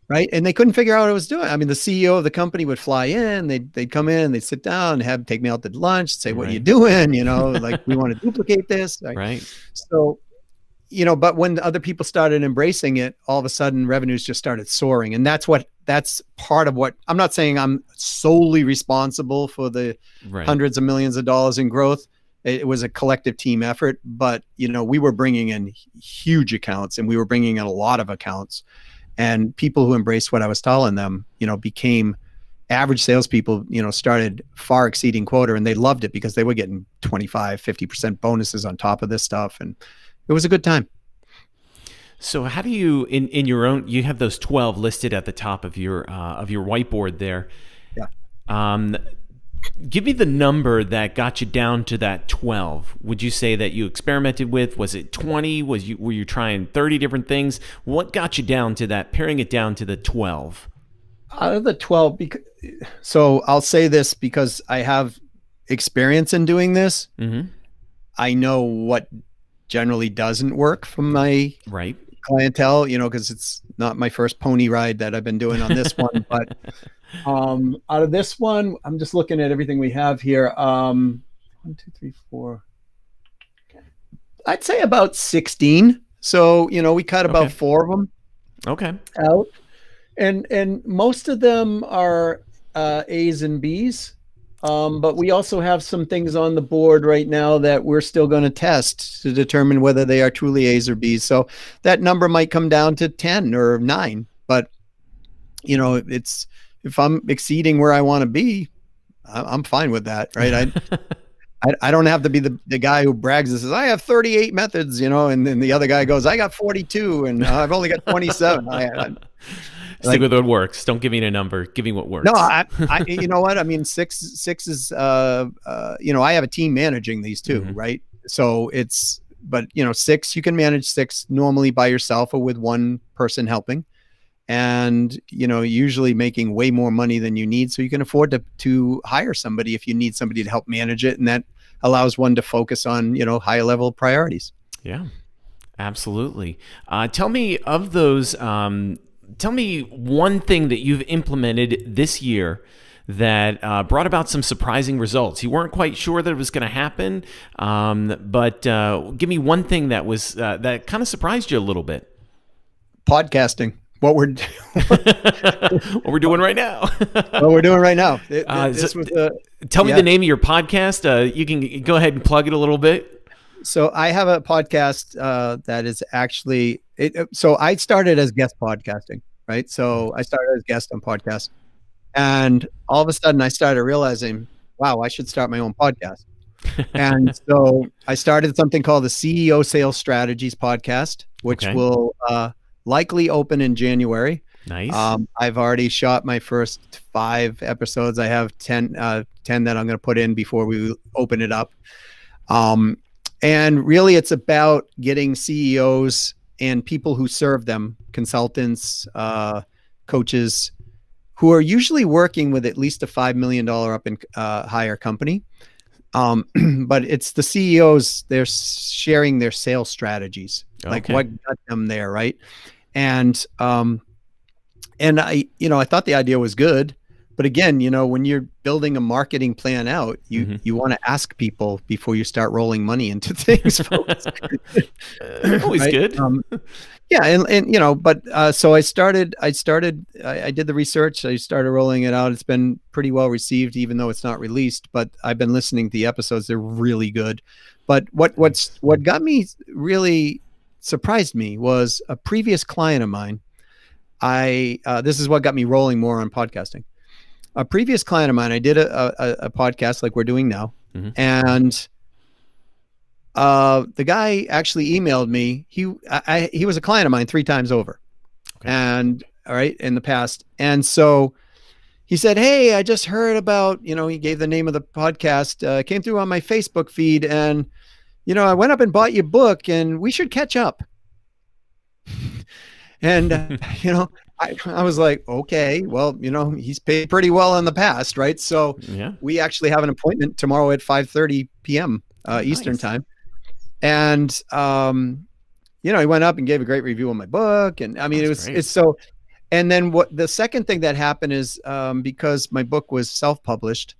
Right. And they couldn't figure out what I was doing. I mean, the CEO of the company would fly in, they'd come in, they'd sit down, take me out to lunch, say, what are you doing? Like, we want to duplicate this. Right. So, but when other people started embracing it, all of a sudden revenues just started soaring. And that's part of what, I'm not saying I'm solely responsible for the hundreds of millions of dollars in growth. It was a collective team effort, but, we were bringing in huge accounts, and we were bringing in a lot of accounts. And people who embraced what I was telling them, became average salespeople, started far exceeding quota, and they loved it because they were getting 25, 50% bonuses on top of this stuff. And it was a good time. So how do you, in your own, you have those 12 listed at the top of your whiteboard there. Yeah. Give me the number that got you down to that 12. Would you say that you experimented with? Was it 20? Were you trying 30 different things? What got you down to that, paring it down to the 12? Out of the 12, so I'll say this because I have experience in doing this. Mm-hmm. I know what generally doesn't work from my clientele, clientele, it's not my first pony ride that I've been doing on this one, but out of this one, I'm just looking at everything we have here. 1, 2, 3, 4. I'd say about 16. So, we cut about 4 of them out. And most of them are A's and B's. But we also have some things on the board right now that we're still going to test to determine whether they are truly A's or B's. So that number might come down to 10 or 9, but if I'm exceeding where I want to be, I'm fine with that. Right. I don't have to be the guy who brags and says, I have 38 methods, and then the other guy goes, I got 42 and I've only got 27. Stick with what works. Don't give me a number. Give me what works. No, I you know what? I mean, six is, I have a team managing these too, mm-hmm. right? So but 6, you can manage 6 normally by yourself or with one person helping, and, usually making way more money than you need. So you can afford to hire somebody if you need somebody to help manage it. And that allows one to focus on, higher level priorities. Yeah, absolutely. Tell me of those, tell me one thing that you've implemented this year that brought about some surprising results. You weren't quite sure that it was going to happen, but give me one thing that was that kind of surprised you a little bit. Podcasting. What we're doing right now. What we're doing right now. Tell me the name of your podcast. You can go ahead and plug it a little bit. So I have a podcast that is actually so I started as guest podcasting, right? So I started as guest on podcasts, and all of a sudden I started realizing, wow, I should start my own podcast. And so I started something called the CEO Sales Strategies podcast, which will likely open in January. Nice. I've already shot my first 5 episodes. I have 10 that I'm going to put in before we open it up. And really it's about getting CEOs and people who serve them, consultants, coaches, who are usually working with at least a $5 million up and higher company. But it's the CEOs, they're sharing their sales strategies, like what got them there, right? And I thought the idea was good, But again, when you're building a marketing plan out, you want to ask people before you start rolling money into things, folks. Always Right? good. Yeah, and but so I did the research. I started rolling it out. It's been pretty well received, even though it's not released. But I've been listening to the episodes; they're really good. But what got me really surprised me was a previous client of mine. This is what got me rolling more on podcasting. A previous client of mine, I did a podcast like we're doing now, and the guy actually emailed me. He was a client of mine 3 times over, and all right, in the past. And so he said, "Hey, I just heard about," he gave the name of the podcast, came through on my Facebook feed, and I went up and bought your book, and we should catch up. And I was like, okay, well, he's paid pretty well in the past, right? So we actually have an appointment tomorrow at 5:30 p.m. Eastern time. And, he went up and gave a great review on my book. And I mean, it's so, and then the second thing that happened is, because my book was self-published,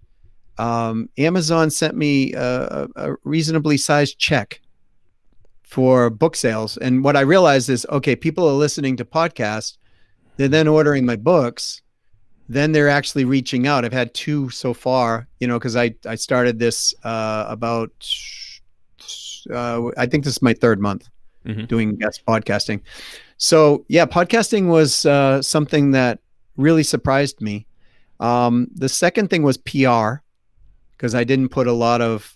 Amazon sent me a reasonably sized check for book sales. And what I realized is, okay, people are listening to podcasts. They're then ordering my books. Then they're actually reaching out. I've had 2 so far, because I started this about, I think this is my 3rd month doing guest podcasting. So yeah, podcasting was something that really surprised me. The second thing was PR, because I didn't put a lot of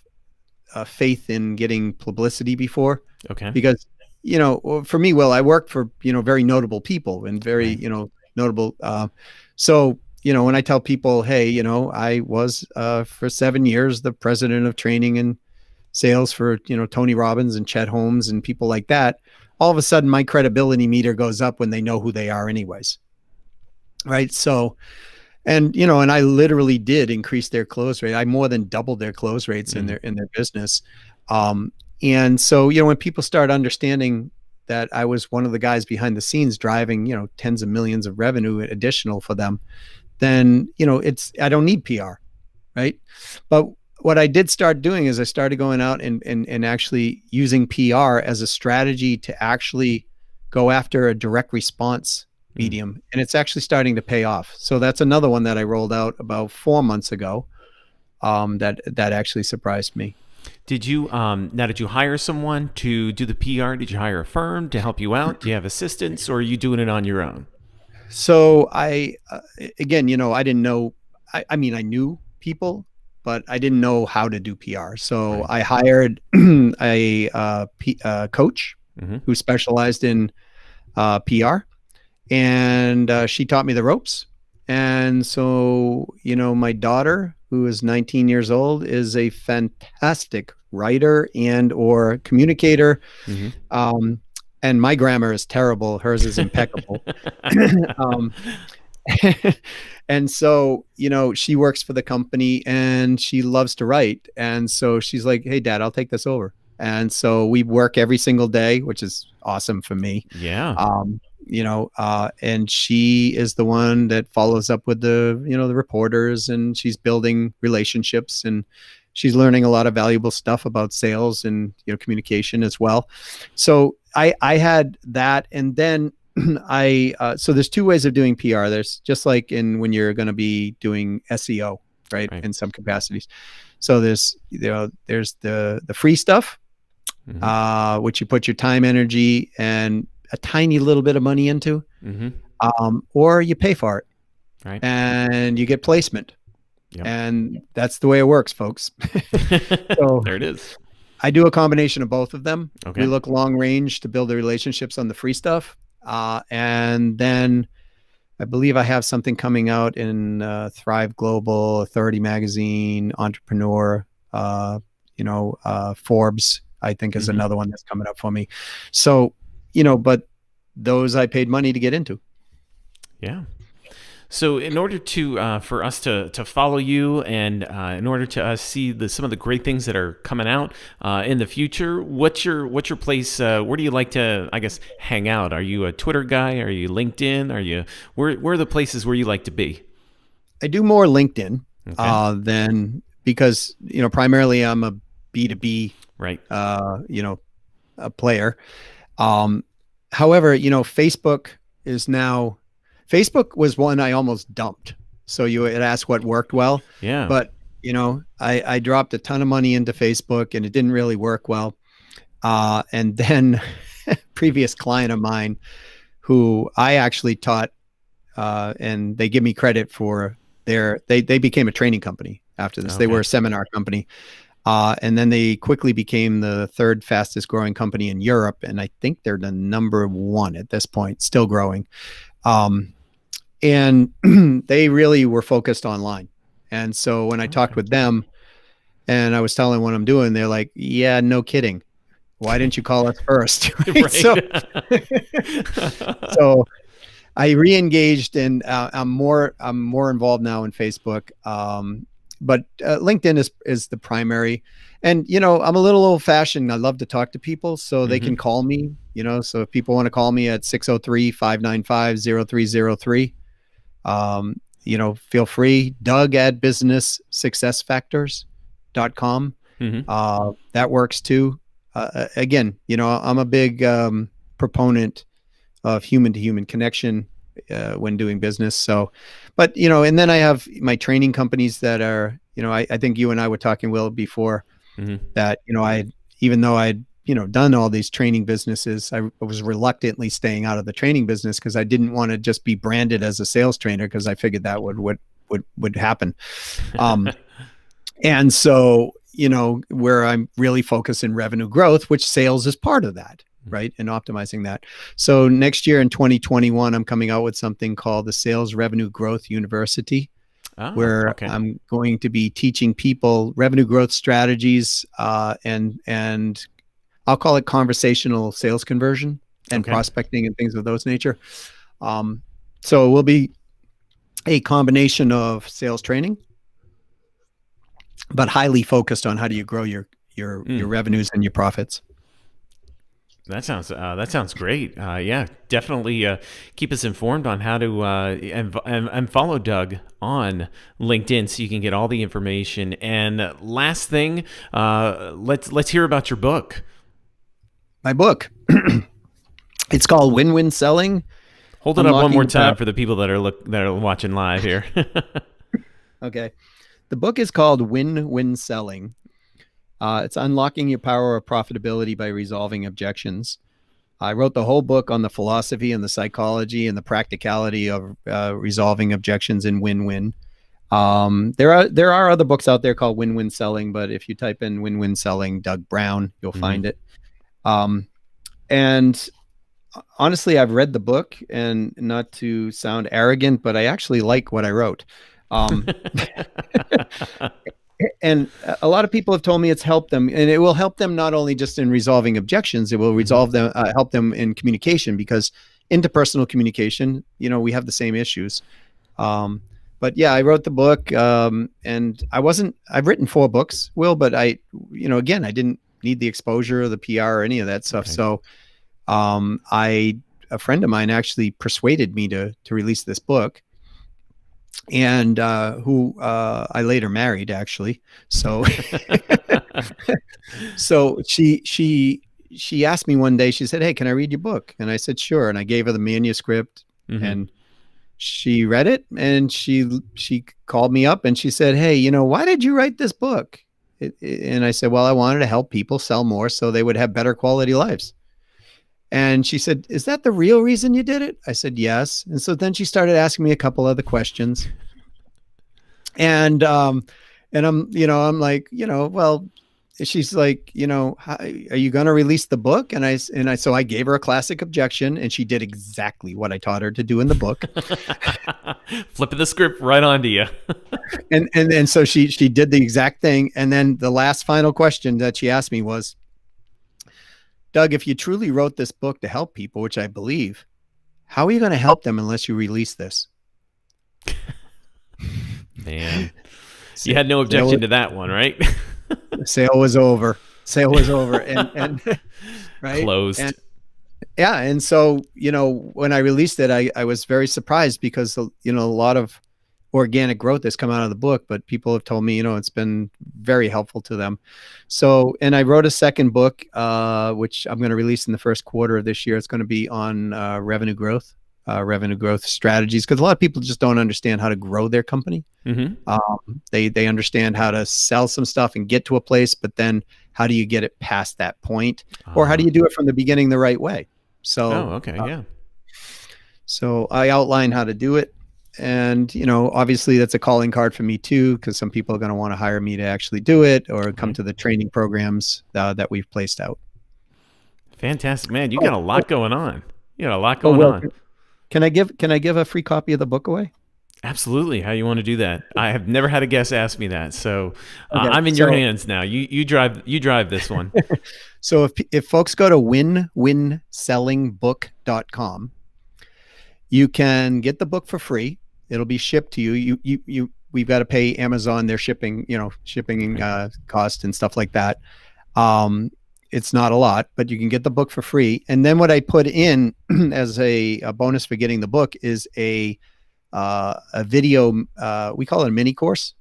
faith in getting publicity before. Okay. Because, for me, I worked for, very notable people and very, notable. So, when I tell people, hey, I was for 7 years the president of training and sales for, Tony Robbins and Chet Holmes and people like that, all of a sudden my credibility meter goes up when they know who they are anyways. Right. So, and, and I literally did increase their close rate. I more than doubled their close rates in their business. And so, when people start understanding that I was one of the guys behind the scenes driving, tens of millions of revenue additional for them, then, I don't need PR. Right. But what I did start doing is I started going out and actually using PR as a strategy to actually go after a direct response medium. And it's actually starting to pay off. So that's another one that I rolled out about 4 months ago. That actually surprised me. Did you hire someone to do the PR? Did you hire a firm to help you out? Do you have assistants, or are you doing it on your own? So I, again, I didn't know, I mean, I knew people, but I didn't know how to do PR. So I hired a coach who specialized in PR, and she taught me the ropes. And so, my daughter, who is 19 years old, is a fantastic writer and or communicator. And my grammar is terrible. Hers is impeccable. And so, she works for the company and she loves to write. And so she's like, hey, Dad, I'll take this over. And so we work every single day, which is awesome for me. Yeah. And she is the one that follows up with the reporters, and she's building relationships, and she's learning a lot of valuable stuff about sales and, communication as well. So I had that. And then so there's 2 ways of doing PR. There's just like when you're going to be doing SEO, right? In some capacities. So there's the free stuff, which you put your time, energy, and a tiny little bit of money into, or you pay for it, right? And you get placement. Yep. And that's the way it works, folks. So there it is. I do a combination of both of them. Okay. We look long range to build the relationships on the free stuff. And then I believe I have something coming out in Thrive Global, Authority Magazine, Entrepreneur, Forbes, I think is another one that's coming up for me. So, but those I paid money to get into. Yeah. So in order to for us to follow you, and in order to see some of the great things that are coming out in the future, what's your place? Where do you like to, I guess, hang out? Are you a Twitter guy? Are you LinkedIn? Where are the places where you like to be? I do more LinkedIn Okay. than, because primarily I'm a B2B Right. a player. Um, However, Facebook is now, Facebook was one I almost dumped. So you had asked what worked well, Yeah. but I dropped a ton of money into Facebook and it didn't really work well. And then previous client of mine who I actually taught, and they give me credit for they became a training company after this. They were Okay. a seminar company. And then they quickly became the third fastest growing company in Europe. And I think they're the number one at this point, still growing. Um, and they really were focused online. And so when I talked Okay. with them and I was telling what I'm doing, they're like, yeah, no kidding. Why didn't you call us first? Right? So, Right. so I re-engaged and I'm more involved now in Facebook. But LinkedIn is the primary. And I'm a little old fashioned. I love to talk to people, so they Hmm. can call me, so if people want to call me at 603-595-0303, feel free. Doug at businesssuccessfactors.com. Hmm. That works too. Again, I'm a big proponent of human to human connection when doing business. So, but and then I have my training companies that are, I think you and I were talking, Will, before, Hmm. that even though I'd done all these training businesses, I was reluctantly staying out of the training business because I didn't want to just be branded as a sales trainer, because I figured that would happen. And so, where I'm really focused in revenue growth, which sales is part of that, right? And optimizing that. So next year in 2021, I'm coming out with something called the Sales Revenue Growth University, Oh, where okay. I'm going to be teaching people revenue growth strategies, and I'll call it conversational sales conversion and Okay. prospecting and things of those nature. Um, so it will be a combination of sales training, but highly focused on how do you grow your Mm. revenues and your profits. That sounds great. Yeah, definitely keep us informed on how to and follow Doug on LinkedIn so you can get all the information. And last thing, let's hear about your book. My book, it's called Win-Win Selling: Hold it up one Unlocking more the Power. time for the people that are watching live here. Okay, the book is called Win-Win Selling. It's unlocking your power of profitability by resolving objections. I wrote the whole book on the philosophy and the psychology and the practicality of resolving objections in win-win. There are other books out there called Win-Win Selling, but if you type in Win-Win Selling Doug Brown, you'll Hmm. find it. And honestly, I've read the book, and not to sound arrogant, but I actually like what I wrote. Um, and a lot of people have told me it's helped them, and it will help them not only just in resolving objections, it will Hmm. resolve them, help them in communication, because interpersonal communication, we have the same issues. Um, but yeah, I wrote the book, and I've written 4 books, Will, but again, I didn't need the exposure or the PR or any of that stuff. Okay. So, a friend of mine actually persuaded me to release this book, and who I later married, actually. So so she asked me one day, she said, "Hey, can I read your book?" And I said, "Sure." And I gave her the manuscript, Hmm. and she read it, and she called me up and she said, "Hey, why did you write this book?" And I said, "Well, I wanted to help people sell more so they would have better quality lives." And she said, "Is that the real reason you did it?" I said, "Yes." And so then she started asking me a couple other questions. And I'm like, well, she's like, are you going to release the book? So I gave her a classic objection, and she did exactly what I taught her to do in the book. Flipping the script right onto you. And so she did the exact thing. And then the last final question that she asked me was, "Doug, if you truly wrote this book to help people, which I believe, how are you going to help them unless you release this?" Man, you had no Sale, objection to that one, right? sale was over. Sale was over. And right. And Closed. yeah. And so, when I released it, I was very surprised, because, a lot of organic growth that's come out of the book, but people have told me, it's been very helpful to them. So, and I wrote a second book, which I'm going to release in the first quarter of this year. It's going to be on revenue growth strategies, because a lot of people just don't understand how to grow their company. They understand how to sell some stuff and get to a place, but then how do you get it past that point, or how do you do it from the beginning the right way? So, so I outline how to do it. And, obviously that's a calling card for me too, because some people are going to want to hire me to actually do it or come to the training programs that we've placed out. Fantastic, man. You got a lot going on. You got a lot going on. Can I give a free copy of the book away? Absolutely. How you want to do that? I have never had a guest ask me that. So I'm in your hands now. You drive this one. So if folks go to winwinsellingbook.com, you can get the book for free. It'll be shipped to you. We've got to pay Amazon their shipping cost and stuff like that. It's not a lot, but you can get the book for free. And then what I put in as a bonus for getting the book is a video. We call it a mini course.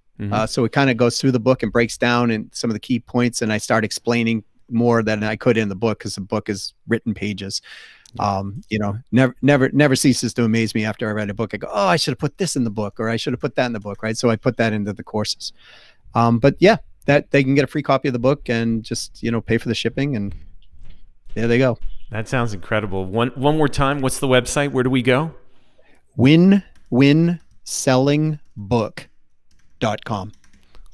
So it kind of goes through the book and breaks down and some of the key points. And I start explaining more than I could in the book, because the book is written pages. Never ceases to amaze me after I read a book. I go, oh, I should have put this in the book, or I should have put that in the book. Right. So I put that into the courses. But yeah, that they can get a free copy of the book and just, pay for the shipping, and there they go. That sounds incredible. One more time. What's the website? Where do we go? winwinsellingbook.com.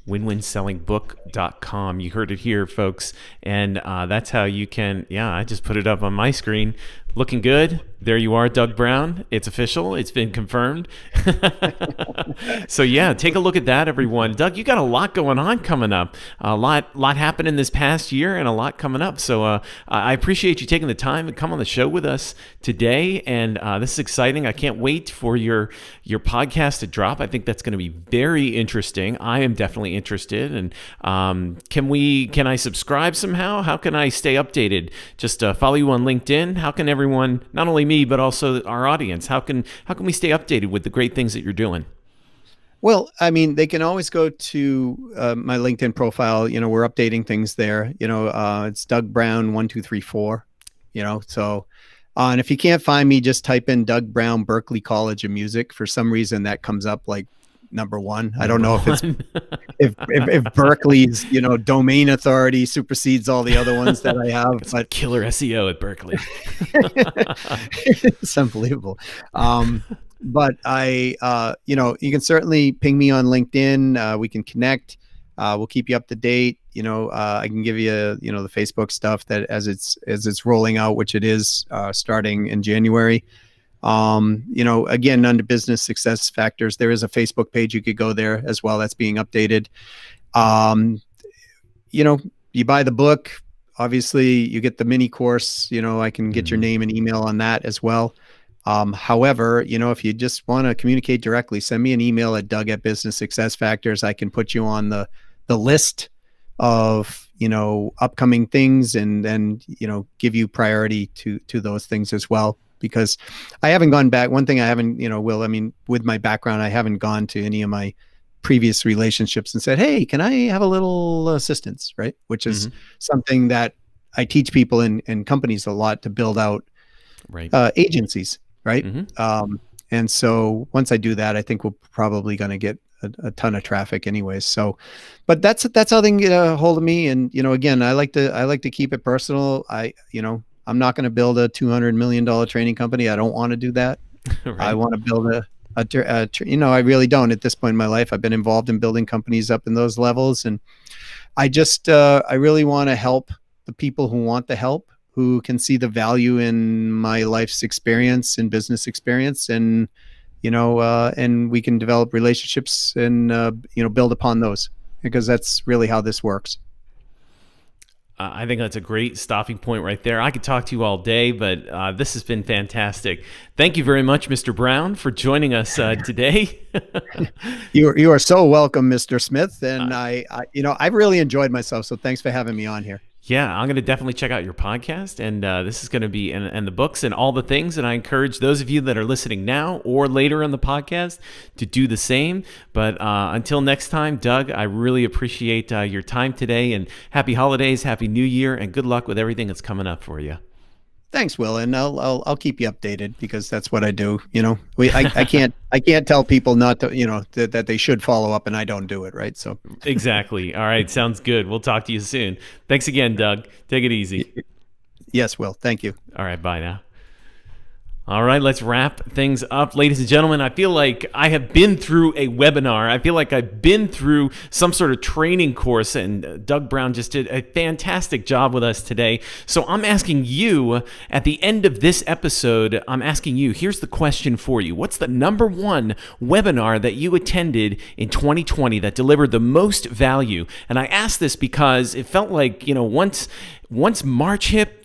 winwinsellingbook.com. You heard it here, folks. And that's how you can, I just put it up on my screen. Looking good. There you are, Doug Brown. It's official. It's been confirmed. So take a look at that, everyone. Doug, you got a lot going on coming up. A lot happened in this past year and a lot coming up. So I appreciate you taking the time to come on the show with us today. And this is exciting. I can't wait for your podcast to drop. I think that's going to be very interesting. I am definitely interested. And can I subscribe somehow? How can I stay updated? Just follow you on LinkedIn. How can everyone, not only me, but also our audience, how can we stay updated with the great things that you're doing? Well, I mean, they can always go to my LinkedIn profile. We're updating things there. It's Doug Brown 1234. So, and if you can't find me, just type in Doug Brown Berklee College of Music. For some reason, that comes up like number one. I don't know if it's if Berklee's domain authority supersedes all the other ones that I have. It's but killer SEO at Berklee. It's unbelievable. But I you can certainly ping me on LinkedIn. We can connect. We'll keep you up to date. I can give you the Facebook stuff that as it's rolling out, which it is starting in January. Again, under Business Success Factors, there is a Facebook page. You could go there as well. That's being updated. You buy the book, obviously you get the mini course, I can get your name and email on that as well. However, if you just want to communicate directly, send me an email at Doug@Business Success Factors. I can put you on the list of, upcoming things, and then, give you priority to those things as well. Because I haven't gone back. One thing I haven't, with my background, I haven't gone to any of my previous relationships and said, hey, can I have a little assistance, right? Which is something that I teach people in companies a lot, to build out agencies, right? And so once I do that, I think we're probably going to get a ton of traffic anyways. So, but that's how they can get a hold of me. And, again, I like to keep it personal. I'm not going to build a $200 million training company. I don't want to do that. Right. I want to build I really don't at this point in my life. I've been involved in building companies up in those levels. And I just, I really want to help the people who want the help, who can see the value in my life's experience and business experience. And, and we can develop relationships and, build upon those, because that's really how this works. I think that's a great stopping point right there. I could talk to you all day, but this has been fantastic. Thank you very much, Mr. Brown, for joining us today. You are so welcome, Mr. Smith. And I've really enjoyed myself. So thanks for having me on here. Yeah, I'm going to definitely check out your podcast, and this is going to be and the books and all the things. And I encourage those of you that are listening now or later on the podcast to do the same. But until next time, Doug, I really appreciate your time today, and happy holidays, happy New Year, and good luck with everything that's coming up for you. Thanks, Will, and I'll keep you updated because that's what I do. I can't tell people not to, that they should follow up, and I don't do it, right? So exactly. All right, sounds good. We'll talk to you soon. Thanks again, Doug. Take it easy. Yes, Will. Thank you. All right, bye now. All right, let's wrap things up. Ladies and gentlemen, I feel like I have been through a webinar. I feel like I've been through some sort of training course, and Doug Brown just did a fantastic job with us today. So I'm asking you, at the end of this episode, here's the question for you. What's the number one webinar that you attended in 2020 that delivered the most value? And I asked this because it felt like, once March hit,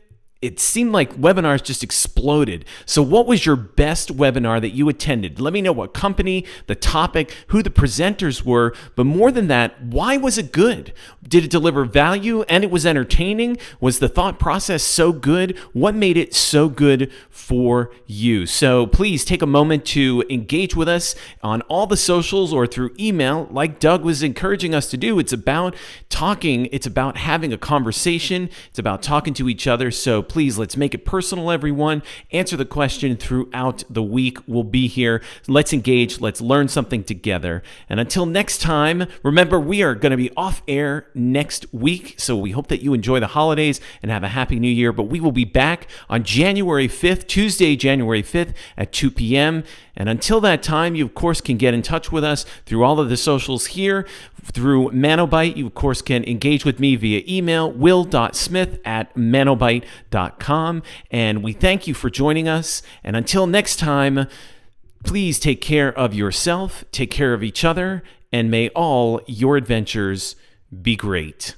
it seemed like webinars just exploded. So what was your best webinar that you attended? Let me know what company, the topic, who the presenters were, but more than that, why was it good? Did it deliver value and it was entertaining? Was the thought process so good? What made it so good for you? So please take a moment to engage with us on all the socials or through email, like Doug was encouraging us to do. It's about talking. It's about having a conversation. It's about talking to each other. So please, let's make it personal, everyone. Answer the question throughout the week. We'll be here. Let's engage. Let's learn something together. And until next time, remember, we are going to be off air next week. So we hope that you enjoy the holidays and have a happy new year. But we will be back on January 5th, Tuesday, January 5th at 2 p.m. And until that time, you, of course, can get in touch with us through all of the socials here. Through Manobite, you, of course, can engage with me via email, will.smith@manobite.com. And we thank you for joining us. And until next time, please take care of yourself, take care of each other, and may all your adventures be great.